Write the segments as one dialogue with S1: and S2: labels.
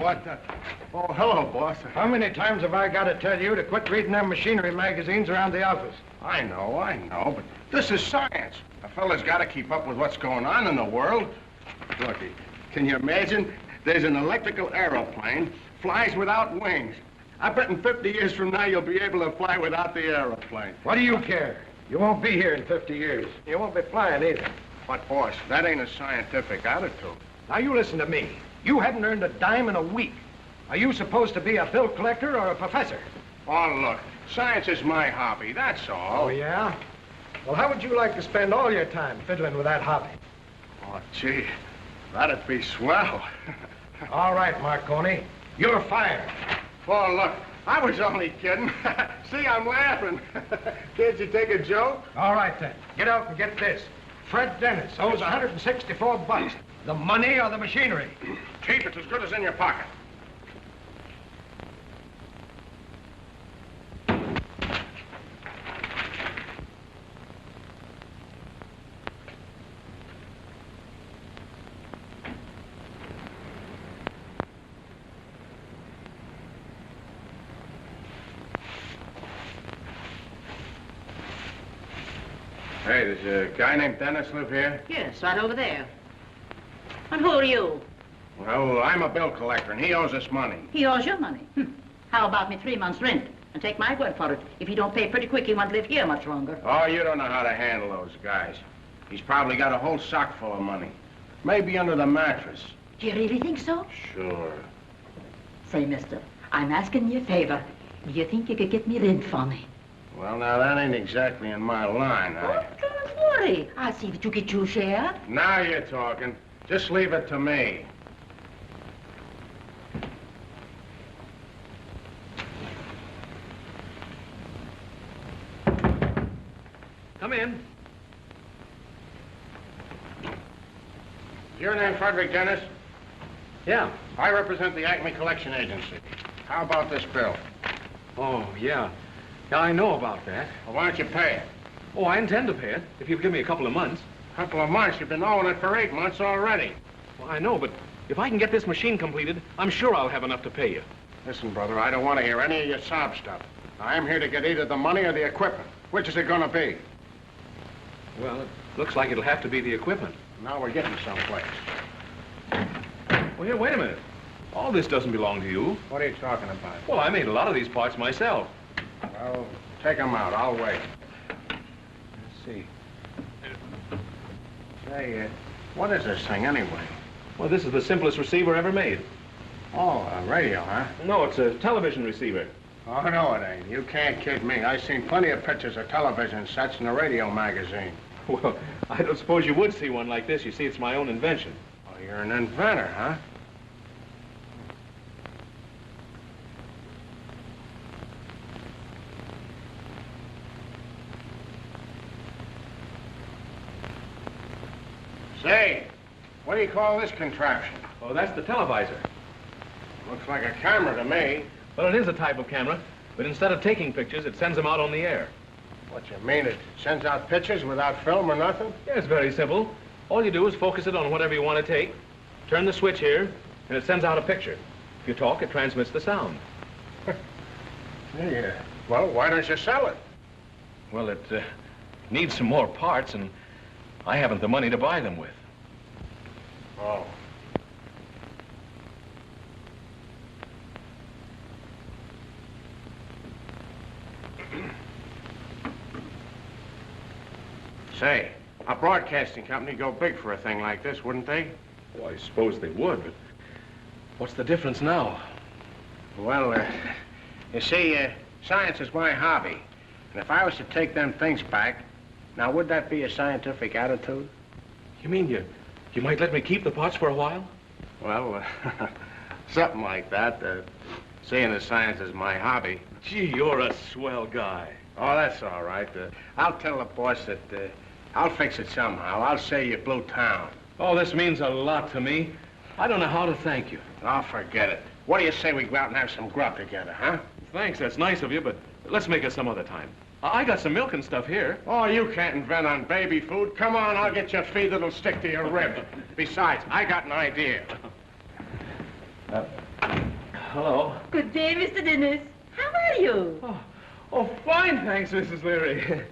S1: what? Oh, hello, boss.
S2: How many times have I got to tell you to quit reading them machinery magazines around the office?
S1: I know, but this is science. A fella's got to keep up with what's going on in the world. Look, can you imagine? There's an electrical aeroplane, flies without wings. I bet in 50 years from now you'll be able to fly without the aeroplane.
S2: What do you care? You won't be here in 50 years. You won't be flying either.
S1: But, boss, that ain't a scientific attitude.
S2: Now, you listen to me. You hadn't earned a dime in a week. Are you supposed to be a bill collector or a professor?
S1: Oh, look, science is my hobby, that's all.
S2: Oh, yeah? Well, how would you like to spend all your time fiddling with that hobby?
S1: Oh, gee, that'd be swell.
S2: All right, Marconi. You're fired.
S1: Oh, look, I was only kidding. See, I'm laughing. Can't you take a joke?
S2: All right, then. Get out and get this. Fred Dennis owes $164. The money or the machinery?
S1: Keep it as good as in your pocket. Hey, does a guy named Dennis live here?
S3: Yes, right over there. And who are you?
S1: Well, I'm a bill collector, and he owes us money.
S3: He owes you money. How about me 3 months' rent? And take my word for it. If you don't pay pretty quick, he won't live here much longer.
S1: Oh, you don't know how to handle those guys. He's probably got a whole sock full of money. Maybe under the mattress.
S3: Do you really think so?
S1: Sure.
S3: Say, mister, I'm asking you a favor. Do you think you could get me rent for me?
S1: Well, now, that ain't exactly in my line.
S3: Oh, don't worry. I'll see that you get your share.
S1: Now you're talking. Just leave it to me.
S4: Come in.
S1: Your name Frederick Dennis?
S4: Yeah.
S1: I represent the Acme Collection Agency. How about this bill?
S4: Oh, yeah. Yeah, I know about that.
S1: Well, why don't you pay it?
S4: Oh, I intend to pay it, if you'll give me a couple of months.
S1: Couple of months? You've been owing it for 8 months already.
S4: Well, I know, but if I can get this machine completed, I'm sure I'll have enough to pay you.
S1: Listen, brother, I don't want to hear any of your sob stuff. I'm here to get either the money or the equipment. Which is it going to be?
S4: Well, it looks like it'll have to be the equipment.
S1: Now we're getting someplace.
S4: Well, here, wait a minute. All this doesn't belong to you.
S1: What are you talking about?
S4: Well, I made a lot of these parts myself.
S1: Well, take them out. I'll wait. Let's see. Say, what is this thing anyway?
S4: Well, this is the simplest receiver ever made.
S1: Oh, a radio, huh?
S4: No, it's a television receiver.
S1: Oh, no, it ain't. You can't kid me. I've seen plenty of pictures of television sets in a radio magazine.
S4: Well, I don't suppose you would see one like this. You see, it's my own invention.
S1: Oh, you're an inventor, huh? Say, what do you call this contraption?
S4: Oh, that's the televisor.
S1: Looks like a camera to me.
S4: Well, it is a type of camera, but instead of taking pictures, it sends them out on the air.
S1: What you mean? It sends out pictures without film or nothing?
S4: Yeah, it's very simple. All you do is focus it on whatever you want to take, turn the switch here, and it sends out a picture. If you talk, it transmits the sound.
S1: Yeah. Well, why don't you sell it?
S4: Well, it needs some more parts, and I haven't the money to buy them with.
S1: Oh. Say, a broadcasting company go big for a thing like this, wouldn't they?
S4: Well, I suppose they would, but what's the difference now?
S1: Well, you see, science is my hobby. And if I was to take them things back, now, would that be a scientific attitude?
S4: You mean you might let me keep the parts for a while?
S1: Well, something like that. Seeing as science is my hobby.
S4: Gee, you're a swell guy.
S1: Oh, that's all right. I'll tell the boss that I'll fix it somehow. I'll say you blew town.
S4: Oh, this means a lot to me. I don't know how to thank you.
S1: Oh, forget it. What do you say we go out and have some grub together, huh?
S4: Thanks, that's nice of you, but let's make it some other time. I got some milk and stuff here.
S1: Oh, you can't invent on baby food. Come on, I'll get you a feed that'll stick to your rib. Besides, I got an idea.
S4: hello.
S3: Good day, Mr. Dennis. How are you?
S4: Oh, fine, thanks, Mrs. Leary.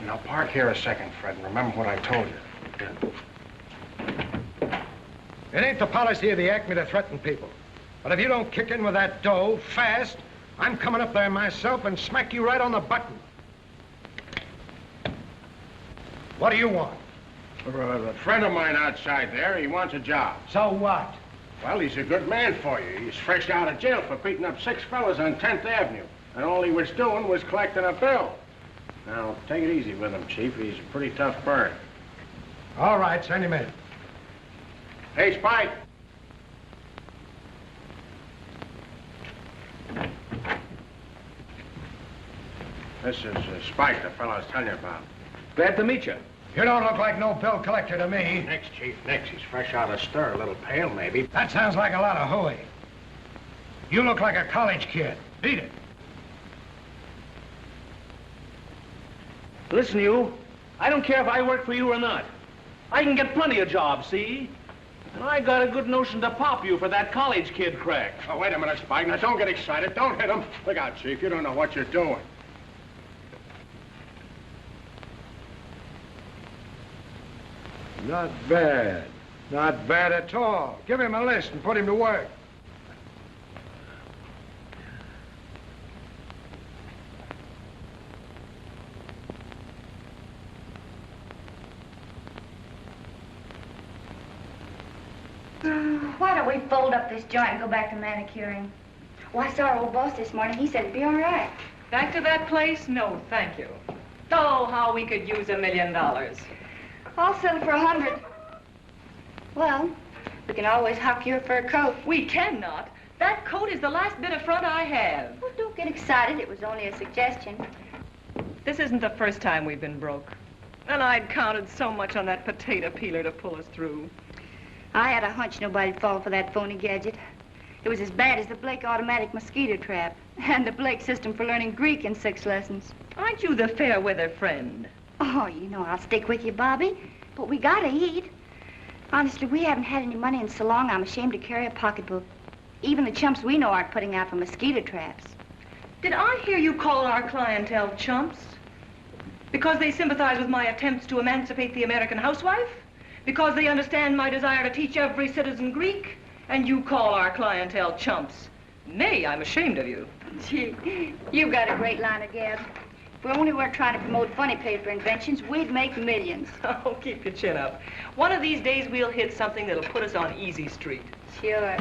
S1: Now, park here a second, Fred, and remember what I told you.
S2: It ain't the policy of the Acme to threaten people. But if you don't kick in with that dough fast, I'm coming up there myself and smack you right on the button. What do you want?
S1: A friend of mine outside there, he wants a job.
S2: So what?
S1: Well, he's a good man for you. He's fresh out of jail for beating up 6 fellas on 10th Avenue. And all he was doing was collecting a bill. Now, take it easy with him, Chief. He's a pretty tough bird.
S2: All right, send him in.
S1: Hey, Spike. This is Spike, the fellow I was telling you about.
S4: Glad to meet you.
S2: You don't look like no bill collector to me.
S1: Next, Chief, next. He's fresh out of stir, a little pale, maybe.
S2: That sounds like a lot of hooey. You look like a college kid. Beat it.
S4: Listen, you. I don't care if I work for you or not. I can get plenty of jobs, see? And I got a good notion to pop you for that college kid crack.
S1: Oh, wait a minute, Spike. Now, don't get excited. Don't hit him. Look out, Chief. You don't know what you're doing.
S2: Not bad. Not bad at all. Give him a list and put him to work.
S5: Why don't we fold up this joint and go back to manicuring? Well, I saw our old boss this morning. He said it'd be all right.
S6: Back to that place? No, thank you. Oh, how we could use $1 million.
S5: I'll settle for 100. Well, we can always hock your fur coat.
S6: We cannot. That coat is the last bit of front I have.
S5: Well, don't get excited. It was only a suggestion.
S6: This isn't the first time we've been broke. And I'd counted so much on that potato peeler to pull us through.
S5: I had a hunch nobody'd fall for that phony gadget. It was as bad as the Blake automatic mosquito trap and the Blake system for learning Greek in 6 lessons.
S6: Aren't you the fair weather friend?
S5: Oh, you know I'll stick with you, Bobby. But we gotta eat. Honestly, we haven't had any money in so long, I'm ashamed to carry a pocketbook. Even the chumps we know aren't putting out for mosquito traps.
S6: Did I hear you call our clientele chumps? Because they sympathize with my attempts to emancipate the American housewife? Because they understand my desire to teach every citizen Greek? And you call our clientele chumps? Nay, I'm ashamed of you.
S5: Gee, you've got a great line of gab. If we only weren't trying to promote funny paper inventions, we'd make millions.
S6: Oh, keep your chin up. One of these days we'll hit something that'll put us on Easy Street.
S5: Sure.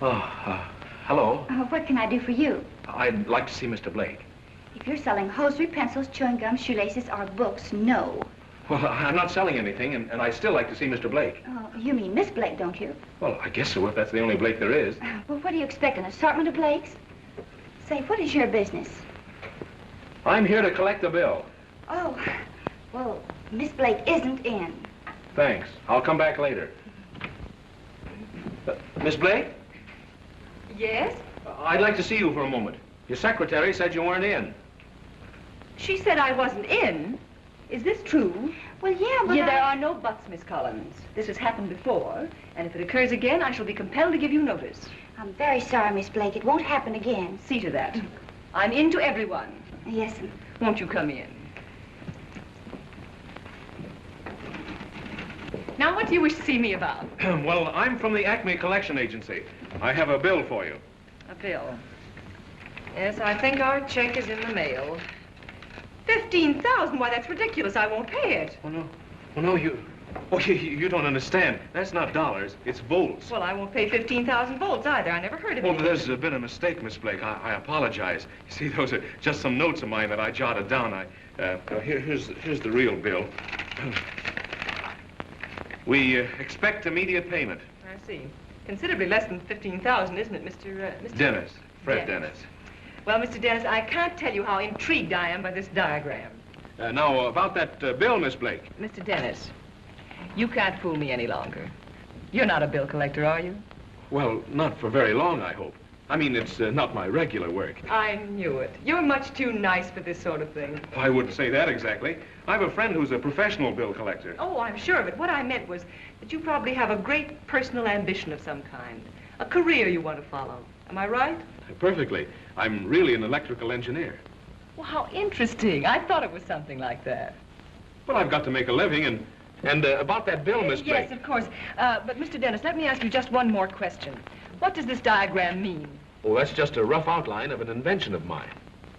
S4: Hello.
S5: What can I do for you?
S4: I'd like to see Mr. Blake.
S5: If you're selling hosiery, pencils, chewing gum, shoelaces, or books, no.
S4: Well, I'm not selling anything, and I'd still like to see Mr. Blake.
S5: Oh, you mean Miss Blake, don't you?
S4: Well, I guess so, if that's the only Blake there is.
S5: Well, what do you expect, an assortment of Blakes? Say, what is your business?
S4: I'm here to collect the bill.
S5: Oh, well, Miss Blake isn't in.
S4: Thanks. I'll come back later. Miss Blake?
S6: Yes?
S4: I'd like to see you for a moment. Your secretary said you weren't in.
S6: She said I wasn't in. Is this true?
S5: Well, yeah, but
S6: There are no buts, Miss Collins. This has happened before, and if it occurs again, I shall be compelled to give you notice.
S5: I'm very sorry, Miss Blake. It won't happen again.
S6: See to that. I'm in to everyone.
S5: Yes, ma'am.
S6: Won't you come in? Now, what do you wish to see me about?
S4: Well, I'm from the Acme Collection Agency. I have a bill for you.
S6: A bill. Yes, I think our check is in the mail. 15,000? Why, that's ridiculous. I won't pay it.
S4: Oh, no. Oh, no, you don't understand. That's not dollars. It's volts.
S6: Well, I won't pay 15,000 volts either. I never heard of it.
S4: Well, there's been a mistake, Miss Blake. I apologize. You see, those are just some notes of mine that I jotted down. Here's the real bill. We expect immediate payment.
S6: I see. Considerably less than 15,000, isn't it, Mr.
S4: Dennis. Fred Dennis.
S6: Well, Mr. Dennis, I can't tell you how intrigued I am by this diagram.
S4: Now, about that bill, Miss Blake.
S6: Mr. Dennis, you can't fool me any longer. You're not a bill collector, are you?
S4: Well, not for very long, I hope. I mean, it's not my regular work.
S6: I knew it. You're much too nice for this sort of thing.
S4: I wouldn't say that exactly. I have a friend who's a professional bill collector.
S6: Oh, I'm sure, but what I meant was that you probably have a great personal ambition of some kind. A career you want to follow. Am I right?
S4: Perfectly. I'm really an electrical engineer.
S6: Well, how interesting. I thought it was something like that.
S4: Well, I've got to make a living, and about that bill, Miss Blake.
S6: Yes, of course. But, Mr. Dennis, let me ask you just one more question. What does this diagram mean?
S4: Oh, that's just a rough outline of an invention of mine.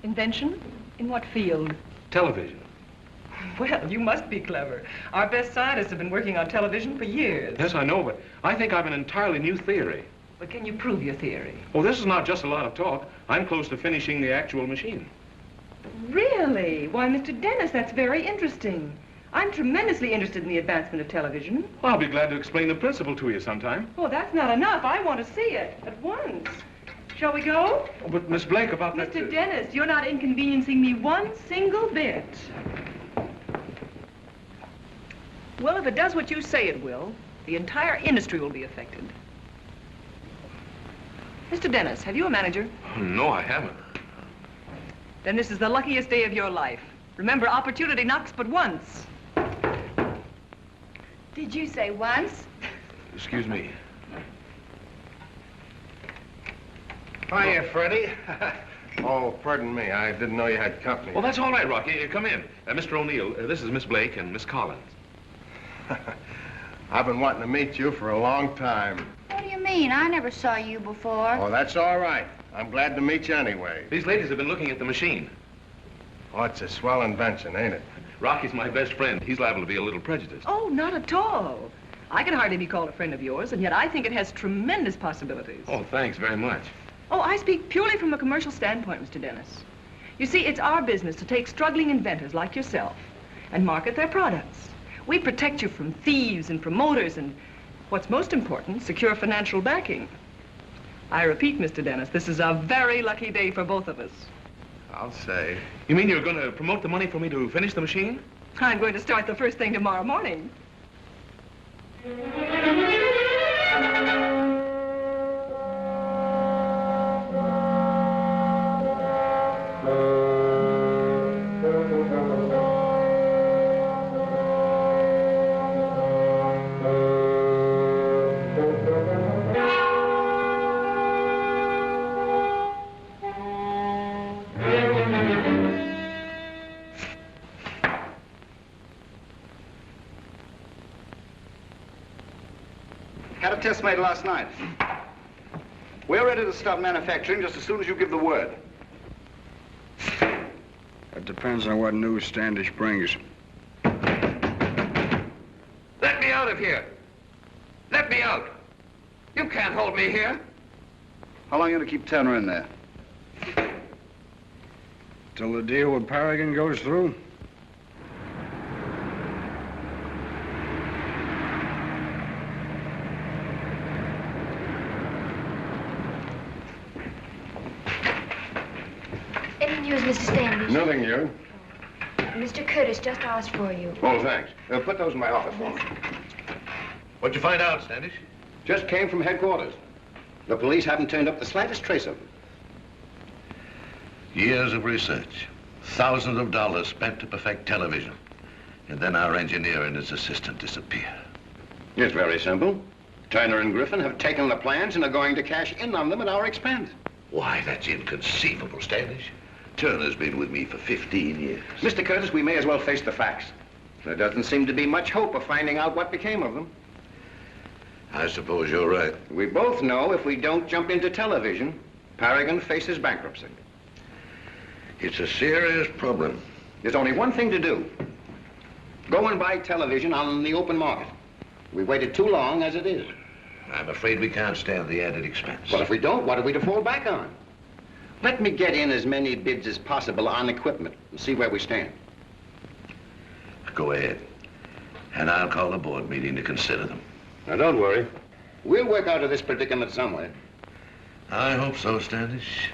S6: Invention? In what field?
S4: Television.
S6: Well, you must be clever. Our best scientists have been working on television for years.
S4: Yes, I know, but I think I've an entirely new theory.
S6: But can you prove your theory?
S4: Oh, this is not just a lot of talk. I'm close to finishing the actual machine.
S6: Really? Why, Mr. Dennis, that's very interesting. I'm tremendously interested in the advancement of television.
S4: Well, I'll be glad to explain the principle to you sometime.
S6: Oh, that's not enough. I want to see it at once. Shall we go?
S4: Oh, but Miss Blake, about that...
S6: Mr. Dennis, you're not inconveniencing me one single bit. Well, if it does what you say it will, the entire industry will be affected. Mr. Dennis, have you a manager?
S4: No, I haven't.
S6: Then this is the luckiest day of your life. Remember, opportunity knocks but once.
S5: Did you say once?
S4: Excuse me.
S1: Hiya, Freddie. Oh, pardon me. I didn't know you had company.
S4: Well, that's all right, Rocky. Come in. Mr. O'Neill, this is Miss Blake and Miss Collins.
S1: I've been wanting to meet you for a long time.
S5: What do you mean? I never saw you before.
S1: Oh, that's all right. I'm glad to meet you anyway.
S4: These ladies have been looking at the machine.
S1: Oh, it's a swell invention, ain't it?
S4: Rocky's my best friend. He's liable to be a little prejudiced.
S6: Oh, not at all. I can hardly be called a friend of yours, and yet I think it has tremendous possibilities.
S4: Oh, thanks very much.
S6: Oh, I speak purely from a commercial standpoint, Mr. Dennis. You see, it's our business to take struggling inventors like yourself and market their products. We protect you from thieves and promoters and, what's most important, secure financial backing. I repeat, Mr. Dennis, this is a very lucky day for both of us.
S1: I'll say.
S4: You mean you're going to promote the money for me to finish the machine?
S6: I'm going to start the first thing tomorrow morning.
S7: Had a test made last night. We're ready to start manufacturing just as soon as you give the word.
S8: It depends on what news Standish brings.
S9: Let me out of here. Let me out. You can't hold me here.
S7: How long are you going to keep Tanner in there?
S8: Till the deal with Paragon goes through.
S5: Any news, Mr. Standish?
S1: Nothing new.
S5: Mr. Curtis just asked for you.
S1: Oh, thanks. Put those in my office for me.
S7: What'd you find out, Standish? Just came from headquarters. The police haven't turned up the slightest trace of him.
S10: Years of research, thousands of dollars spent to perfect television, and then our engineer and his assistant disappear.
S7: It's very simple. Turner and Griffin have taken the plans and are going to cash in on them at our expense.
S10: Why, that's inconceivable, Standish. Turner's been with me for 15 years.
S7: Mr. Curtis, we may as well face the facts. There doesn't seem to be much hope of finding out what became of them.
S10: I suppose you're right.
S7: We both know if we don't jump into television, Paragon faces bankruptcy.
S10: It's a serious problem.
S7: There's only one thing to do. Go and buy television on the open market. We've waited too long as it is.
S10: I'm afraid we can't stand the added expense.
S7: Well, if we don't, what are we to fall back on? Let me get in as many bids as possible on equipment and see where we stand.
S10: Go ahead. And I'll call a board meeting to consider them.
S7: Now, don't worry. We'll work out of this predicament some way.
S10: I hope so, Standish.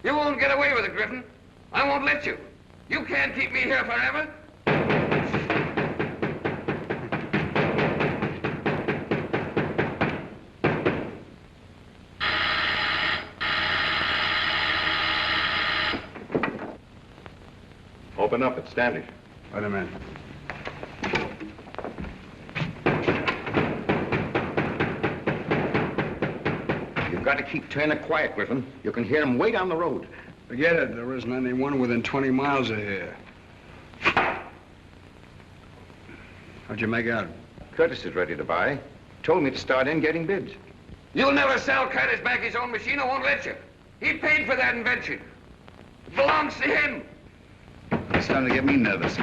S9: You won't get away with it, Griffin. I won't let you. You can't keep me here forever.
S1: Open up, it's Standish.
S8: Wait a minute.
S7: You've got to keep Turner quiet, Griffin. You can hear him way down the road.
S8: Forget it. There isn't anyone within 20 miles of here. How'd you make out?
S7: Curtis is ready to buy. Told me to start in getting bids.
S9: You'll never sell Curtis back his own machine. I won't let you. He paid for that invention. It belongs to him.
S11: It's starting to get me nervous.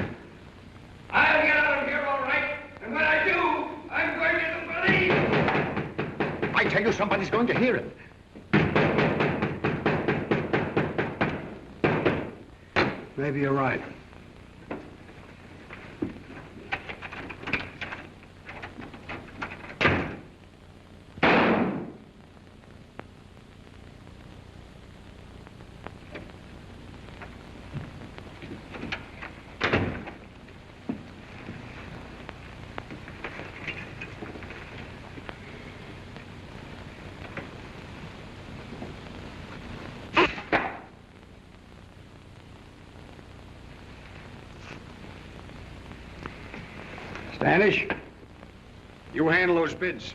S9: I'll get out of here all right. And when I do, I'm going to believe.
S7: I tell you, somebody's going to hear him.
S8: Maybe you're right. Standish, you handle those bids.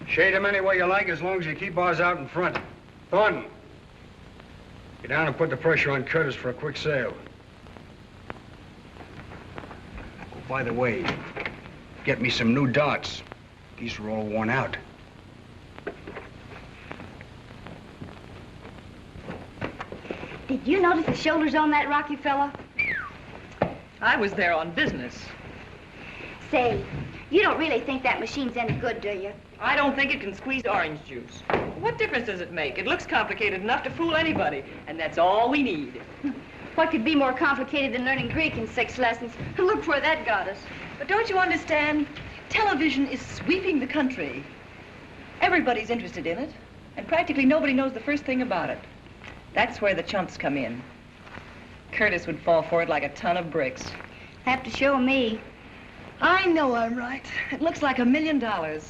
S8: Shade them any way you like as long as you keep ours out in front. Thornton, get down and put the pressure on Curtis for a quick sale. Oh, by the way, get me some new darts. These are all worn out.
S5: Did you notice the shoulders on that Rocky fella?
S6: I was there on business.
S5: Say, you don't really think that machine's any good, do you?
S6: I don't think it can squeeze orange juice. What difference does it make? It looks complicated enough to fool anybody, and that's all we need.
S5: What could be more complicated than learning Greek in 6 lessons? Look where that got us.
S6: But don't you understand? Television is sweeping the country. Everybody's interested in it, and practically nobody knows the first thing about it. That's where the chumps come in. Curtis would fall for it like a ton of bricks.
S5: Have to show me.
S6: I know I'm right. It looks like $1 million. And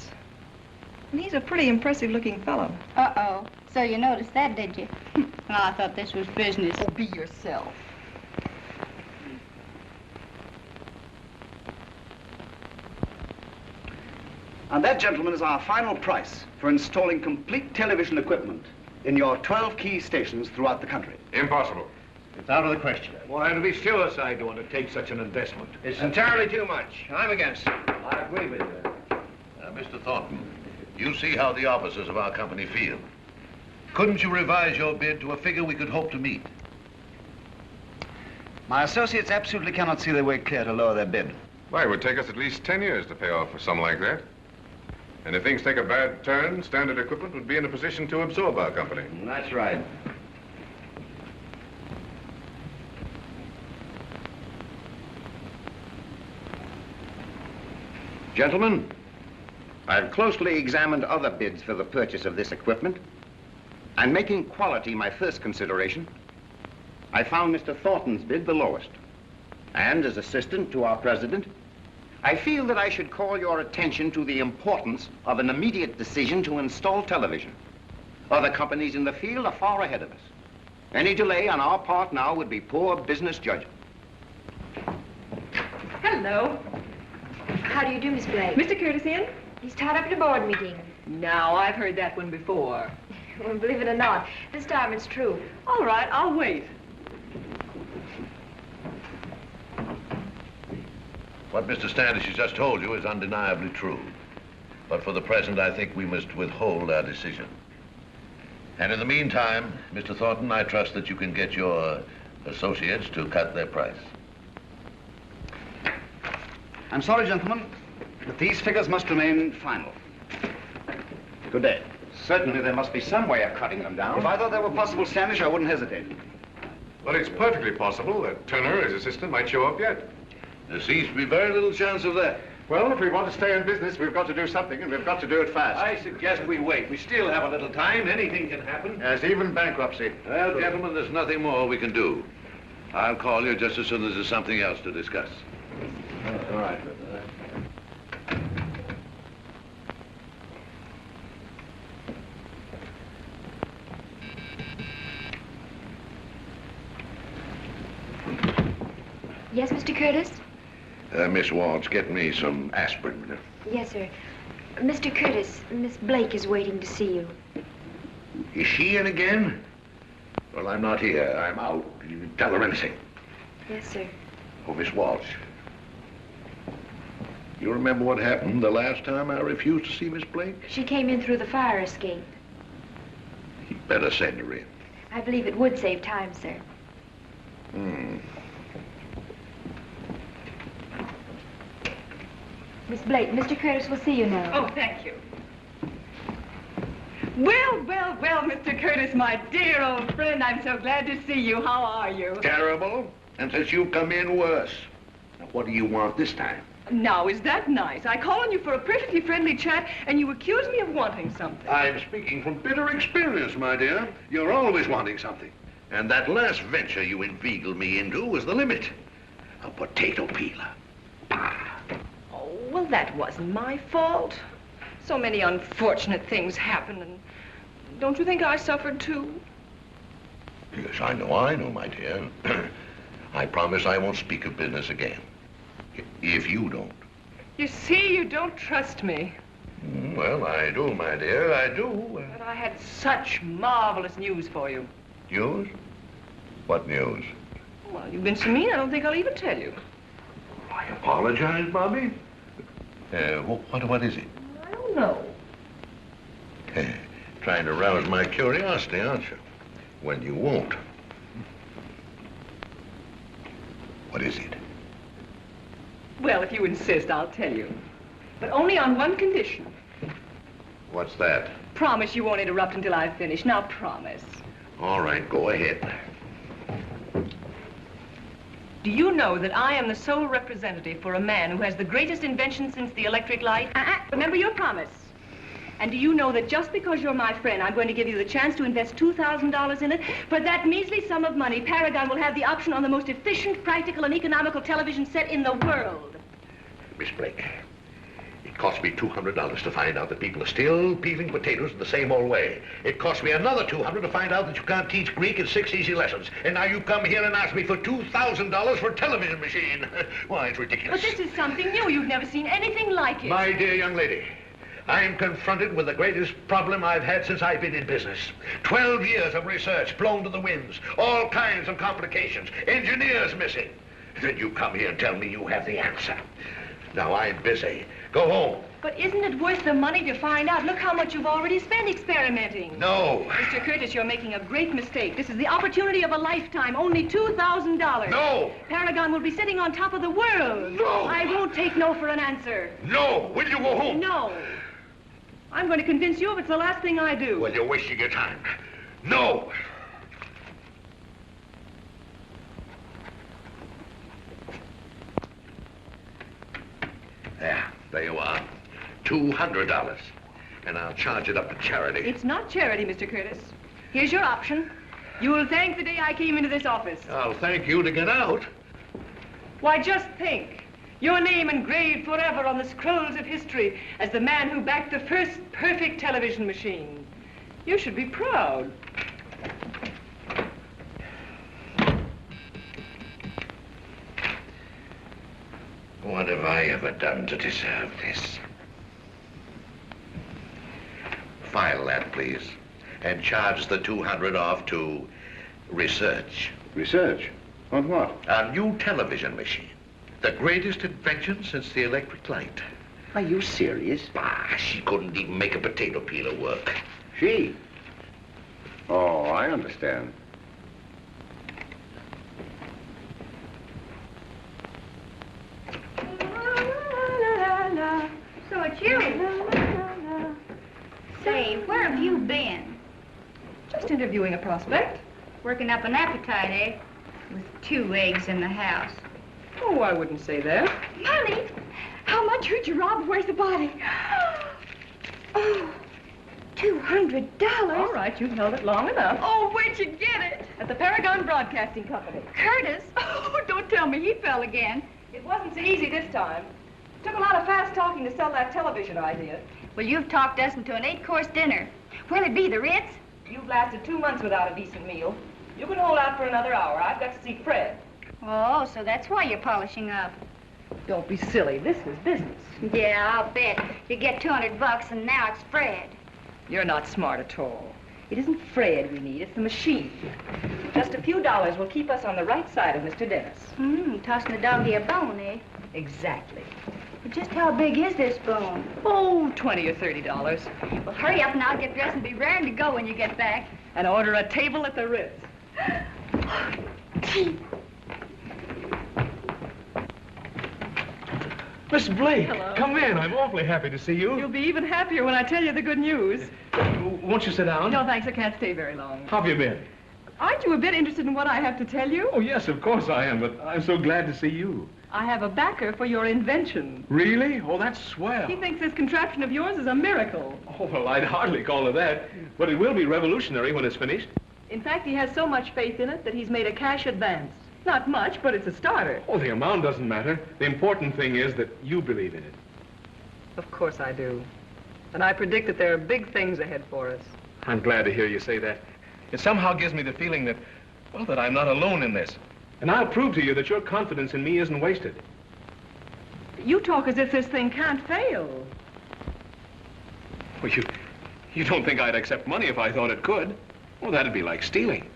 S6: he's a pretty impressive-looking fellow.
S5: Uh-oh. So you noticed that, did you? Well, I thought this was business.
S6: Oh, be yourself.
S11: And that, gentlemen, is our final price for installing complete television equipment in your 12 key stations throughout the country.
S1: Impossible.
S2: It's out of the question.
S12: Why, it'll be suicide to undertake such an investment.
S2: It's entirely too much. I'm against it.
S12: I agree with you.
S10: Mr. Thornton, you see how the officers of our company feel. Couldn't you revise your bid to a figure we could hope to meet?
S11: My associates absolutely cannot see their way clear to lower their bid.
S13: Why, it would take us at least 10 years to pay off for something like that. And if things take a bad turn, Standard Equipment would be in a position to absorb our company.
S12: That's right.
S7: Gentlemen, I've closely examined other bids for the purchase of this equipment, and making quality my first consideration, I found Mr. Thornton's bid the lowest. And as assistant to our president, I feel that I should call your attention to the importance of an immediate decision to install television. Other companies in the field are far ahead of us. Any delay on our part now would be poor business judgment.
S5: Hello. How do you do, Miss Blake?
S6: Mr. Curtis in?
S5: He's tied up at a board meeting.
S6: Now, I've heard that one before.
S5: Well, believe it or not, this time it's true.
S6: All right, I'll wait.
S10: What Mr. Standish has just told you is undeniably true. But for the present, I think we must withhold our decision. And in the meantime, Mr. Thornton, I trust that you can get your associates to cut their price.
S11: I'm sorry, gentlemen, but these figures must remain final.
S7: Good day. Certainly there must be some way of cutting them down.
S11: If I thought that were possible, Standish, I wouldn't hesitate.
S13: Well, it's perfectly possible that Turner, his assistant, might show up yet.
S10: There seems to be very little chance of that.
S1: Well, if we want to stay in business, we've got to do something, and we've got to do it fast.
S12: I suggest we wait. We still have a little time. Anything can happen.
S1: Yes, even bankruptcy.
S10: Well, gentlemen, there's nothing more we can do. I'll call you just as soon as there's something else to discuss.
S12: All right.
S5: Yes, Mr. Curtis?
S10: Miss Waltz, get me some aspirin.
S5: Yes, sir. Mr. Curtis, Miss Blake is waiting to see you.
S10: Is she in again? Well, I'm not here. I'm out. You tell her anything.
S5: Yes, sir.
S10: Oh, Miss Waltz. You remember what happened the last time I refused to see Miss Blake?
S5: She came in through the fire escape.
S10: You'd better send her in.
S5: I believe it would save time, sir. Miss Blake, Mr. Curtis will see you now.
S6: Oh, thank you. Well, well, well, Mr. Curtis, my dear old friend, I'm so glad to see you. How are you?
S10: Terrible. And since you've come in, worse. Now, what do you want this time?
S6: Now, is that nice? I call on you for a perfectly friendly chat, and you accuse me of wanting something.
S10: I'm speaking from bitter experience, my dear. You're always wanting something. And that last venture you inveigled me into was the limit. A potato peeler. Bah.
S6: Oh, well, that wasn't my fault. So many unfortunate things happen, and don't you think I suffered too?
S10: Yes, I know, my dear. I promise I won't speak of business again. If you don't.
S6: You see, you don't trust me.
S10: Well, I do, my dear, I do.
S6: But I had such marvelous news for you.
S10: News? What news?
S6: Well, you've been so mean, I don't think I'll even tell you.
S10: I apologize, Bobby. What is it?
S6: I don't know.
S10: Trying to rouse my curiosity, aren't you? When you won't. What is it?
S6: Well, if you insist, I'll tell you. But only on one condition.
S10: What's that?
S6: Promise you won't interrupt until I've finished. Now, promise.
S10: All right, go ahead.
S6: Do you know that I am the sole representative for a man who has the greatest invention since the electric light? Remember your promise. And do you know that just because you're my friend, I'm going to give you the chance to invest $2,000 in it? For that measly sum of money, Paragon will have the option on the most efficient, practical, and economical television set in the world.
S10: Miss Blake, it cost me $200 to find out that people are still peeling potatoes in the same old way. It cost me another $200 to find out that you can't teach Greek in 6 easy lessons. And now you come here and ask me for $2,000 for a television machine. Why, it's ridiculous.
S6: But this is something new. You've never seen anything like it.
S10: My dear young lady, I am confronted with the greatest problem I've had since I've been in business. 12 years of research blown to the winds, all kinds of complications, engineers missing. Then you come here and tell me you have the answer. Now I'm busy. Go home.
S6: But isn't it worth the money to find out? Look how much you've already spent experimenting.
S10: No.
S6: Mr. Curtis, you're making a great mistake. This is the opportunity of a lifetime. Only $2,000.
S10: No.
S6: Paragon will be sitting on top of the world.
S10: No.
S6: I won't take no for an answer.
S10: No. Will you go home?
S6: No. I'm going to convince you if it's the last thing I do.
S10: Well, you're wasting your time. No. There you are. $200. And I'll charge it up to charity.
S6: It's not charity, Mr. Curtis. Here's your option. You will thank the day I came into this office.
S10: I'll thank you to get out.
S6: Why, just think. Your name engraved forever on the scrolls of history as the man who backed the first perfect television machine. You should be proud.
S10: What have I ever done to deserve this? File that, please. And charge the $200 off to research.
S1: Research? On what?
S10: A new television machine. The greatest invention since the electric light.
S7: Are you serious?
S10: Bah, she couldn't even make a potato peeler work.
S1: She? Oh, I understand.
S5: So it's you. Say, where have you been?
S6: Just interviewing a prospect.
S5: Working up an appetite, eh? With 2 eggs in the house.
S6: Oh, I wouldn't say that.
S5: Honey, how much heard you rob? Where's the body? Oh, $200.
S6: All right, you've held it long enough.
S5: Oh, where'd you get it?
S6: at the Paragon Broadcasting Company.
S5: Curtis? Oh, don't tell me he fell again.
S6: It wasn't so easy this time. Took a lot of fast talking to sell that television idea.
S5: Well, you've talked us into an 8-course dinner. Where'll it be, the Ritz?
S6: You've lasted 2 months without a decent meal. You can hold out for another hour. I've got to see Fred.
S5: Oh, so that's why you're polishing up.
S6: Don't be silly. This is business.
S5: Yeah, I'll bet. You get $200 and now it's Fred.
S6: You're not smart at all. It isn't Fred we need, it's the machine. Just a few dollars will keep us on the right side of Mr. Dennis.
S5: Tossing the doggy a bone, eh?
S6: Exactly.
S5: But just how big is this bone?
S6: Oh, $20 or $30.
S5: Well, hurry up and I'll get dressed and be raring to go when you get back.
S6: And order a table at the Ritz.
S4: Miss Blake,
S6: hello.
S4: Come in. I'm awfully happy to see you.
S6: You'll be even happier when I tell you the good news.
S4: Won't you sit down?
S6: No, thanks. I can't stay very long.
S4: How have you been?
S6: Aren't you a bit interested in what I have to tell you?
S4: Oh, yes, of course I am, but I'm so glad to see you.
S6: I have a backer for your invention.
S4: Really? Oh, that's swell.
S6: He thinks this contraption of yours is a miracle.
S4: Oh, well, I'd hardly call it that, but it will be revolutionary when it's finished.
S6: In fact, he has so much faith in it that he's made a cash advance. Not much, but it's a starter.
S4: Oh, the amount doesn't matter. The important thing is that you believe in it.
S6: Of course I do. And I predict that there are big things ahead for us.
S4: I'm glad to hear you say that. It somehow gives me the feeling that, well, that I'm not alone in this. And I'll prove to you that your confidence in me isn't wasted.
S6: You talk as if this thing can't fail.
S4: Well, you don't think I'd accept money if I thought it could? Well, that'd be like stealing.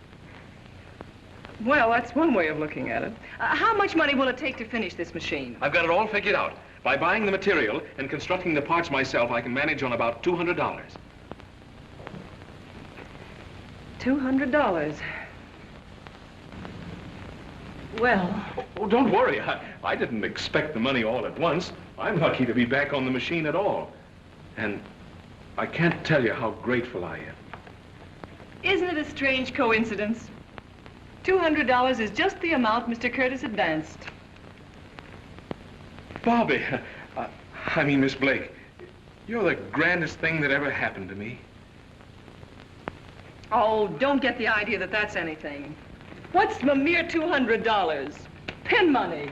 S6: Well, that's one way of looking at it. How much money will it take to finish this machine?
S4: I've got it all figured out. By buying the material and constructing the parts myself, I can manage on about $200.
S6: $200. Well...
S4: Oh, don't worry. I didn't expect the money all at once. I'm lucky to be back on the machine at all. And I can't tell you how grateful I am.
S6: Isn't it a strange coincidence? $200 is just the amount Mr. Curtis advanced.
S4: Bobby, I mean, Miss Blake, you're the grandest thing that ever happened to me.
S6: Oh, don't get the idea that that's anything. What's a mere $200? Pin money.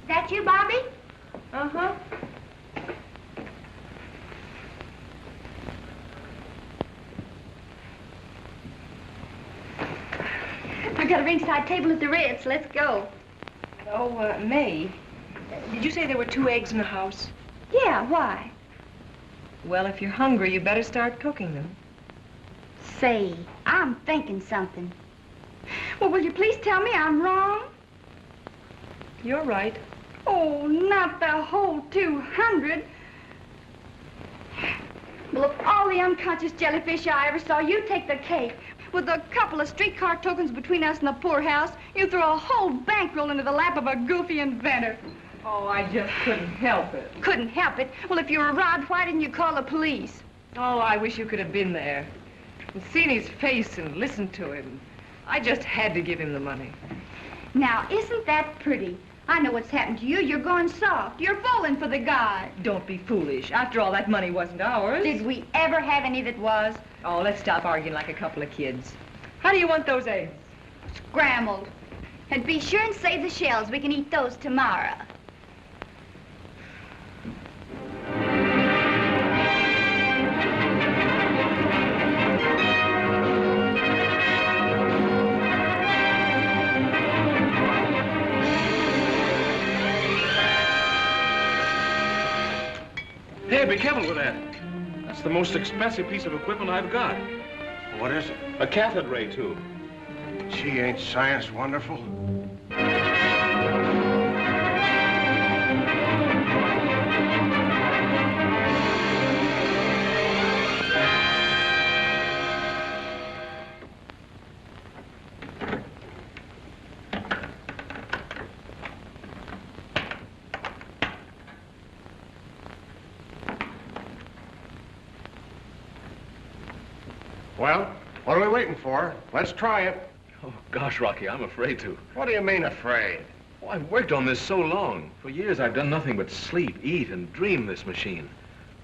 S5: That you, Bobby?
S6: Uh-huh.
S5: I've got a ringside table at the Ritz. Let's go.
S6: Oh, May, did you say there were 2 eggs in the house?
S5: Yeah, why?
S6: Well, if you're hungry, you better start cooking them.
S5: Say, I'm thinking something. Well, will you please tell me I'm wrong?
S6: You're right.
S5: Oh, not the whole 200. Well, of all the unconscious jellyfish I ever saw, you take the cake. With a couple of streetcar tokens between us and the poorhouse, you throw a whole bankroll into the lap of a goofy inventor.
S6: Oh, I just couldn't help it.
S5: Couldn't help it? Well, if you were robbed, why didn't you call the police?
S6: Oh, I wish you could have been there. And seen his face and listened to him. I just had to give him the money.
S5: Now, isn't that pretty? I know what's happened to you. You're going soft. You're falling for the guy.
S6: Don't be foolish. After all, that money wasn't ours.
S5: Did we ever have any that was?
S6: Oh, let's stop arguing like a couple of kids. How do you want those eggs?
S5: Scrambled. And be sure and save the shells. We can eat those tomorrow.
S4: Hey, be careful with that. That's the most expensive piece of equipment I've got.
S1: What is it?
S4: A cathode ray tube.
S1: Gee, ain't science wonderful? Well, what are we waiting for? Let's try it.
S4: Oh, gosh, Rocky, I'm afraid to.
S1: What do you mean, afraid?
S4: Oh, I've worked on this so long. For years, I've done nothing but sleep, eat, and dream this machine.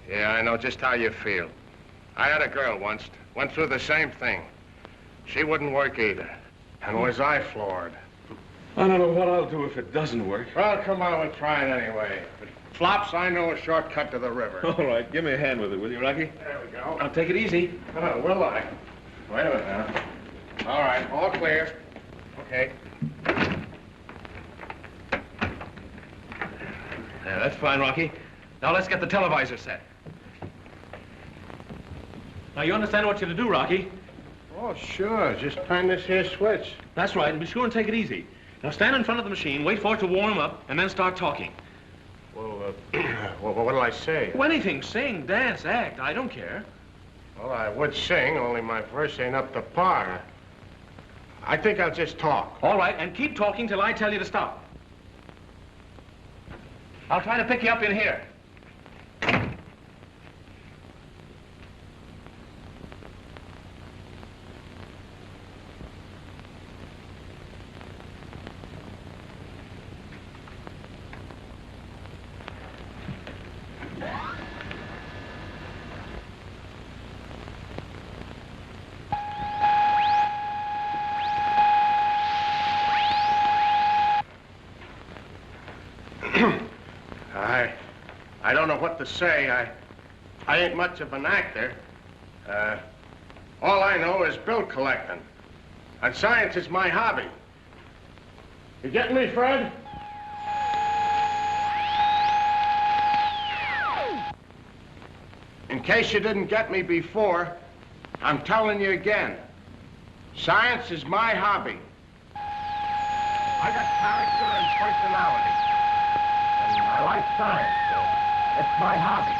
S1: Yeah, I know just how you feel. I had a girl once, went through the same thing. She wouldn't work either. And was I floored?
S4: I don't know what I'll do if it doesn't work.
S1: Well, come on, we'll try it anyway. If it flops, I know a shortcut to the river.
S4: All right, give me a hand with it, will you, Rocky?
S1: There we go.
S4: Now, take it easy.
S1: Oh, will I? Wait a minute now. All right, all clear. Okay.
S4: Yeah, that's fine, Rocky. Now, let's get the televisor set. Now, you understand what you're to do, Rocky?
S1: Oh, sure. Just turn this here switch.
S4: That's right, and be sure and take it easy. Now, stand in front of the machine, wait for it to warm up, and then start talking.
S1: Well, what'll I say?
S4: Well, anything. Sing, dance, act. I don't care.
S1: Well, I would sing, only my verse ain't up to par. I think I'll just talk.
S4: All right, and keep talking till I tell you to stop. I'll try to pick you up in here.
S1: I don't know what to say. I ain't much of an actor. All I know is bill collecting. And science is my hobby. You getting me, Fred? In case you didn't get me before, I'm telling you again. Science is my hobby. I got character and personality. And I like science, so it's my hobby.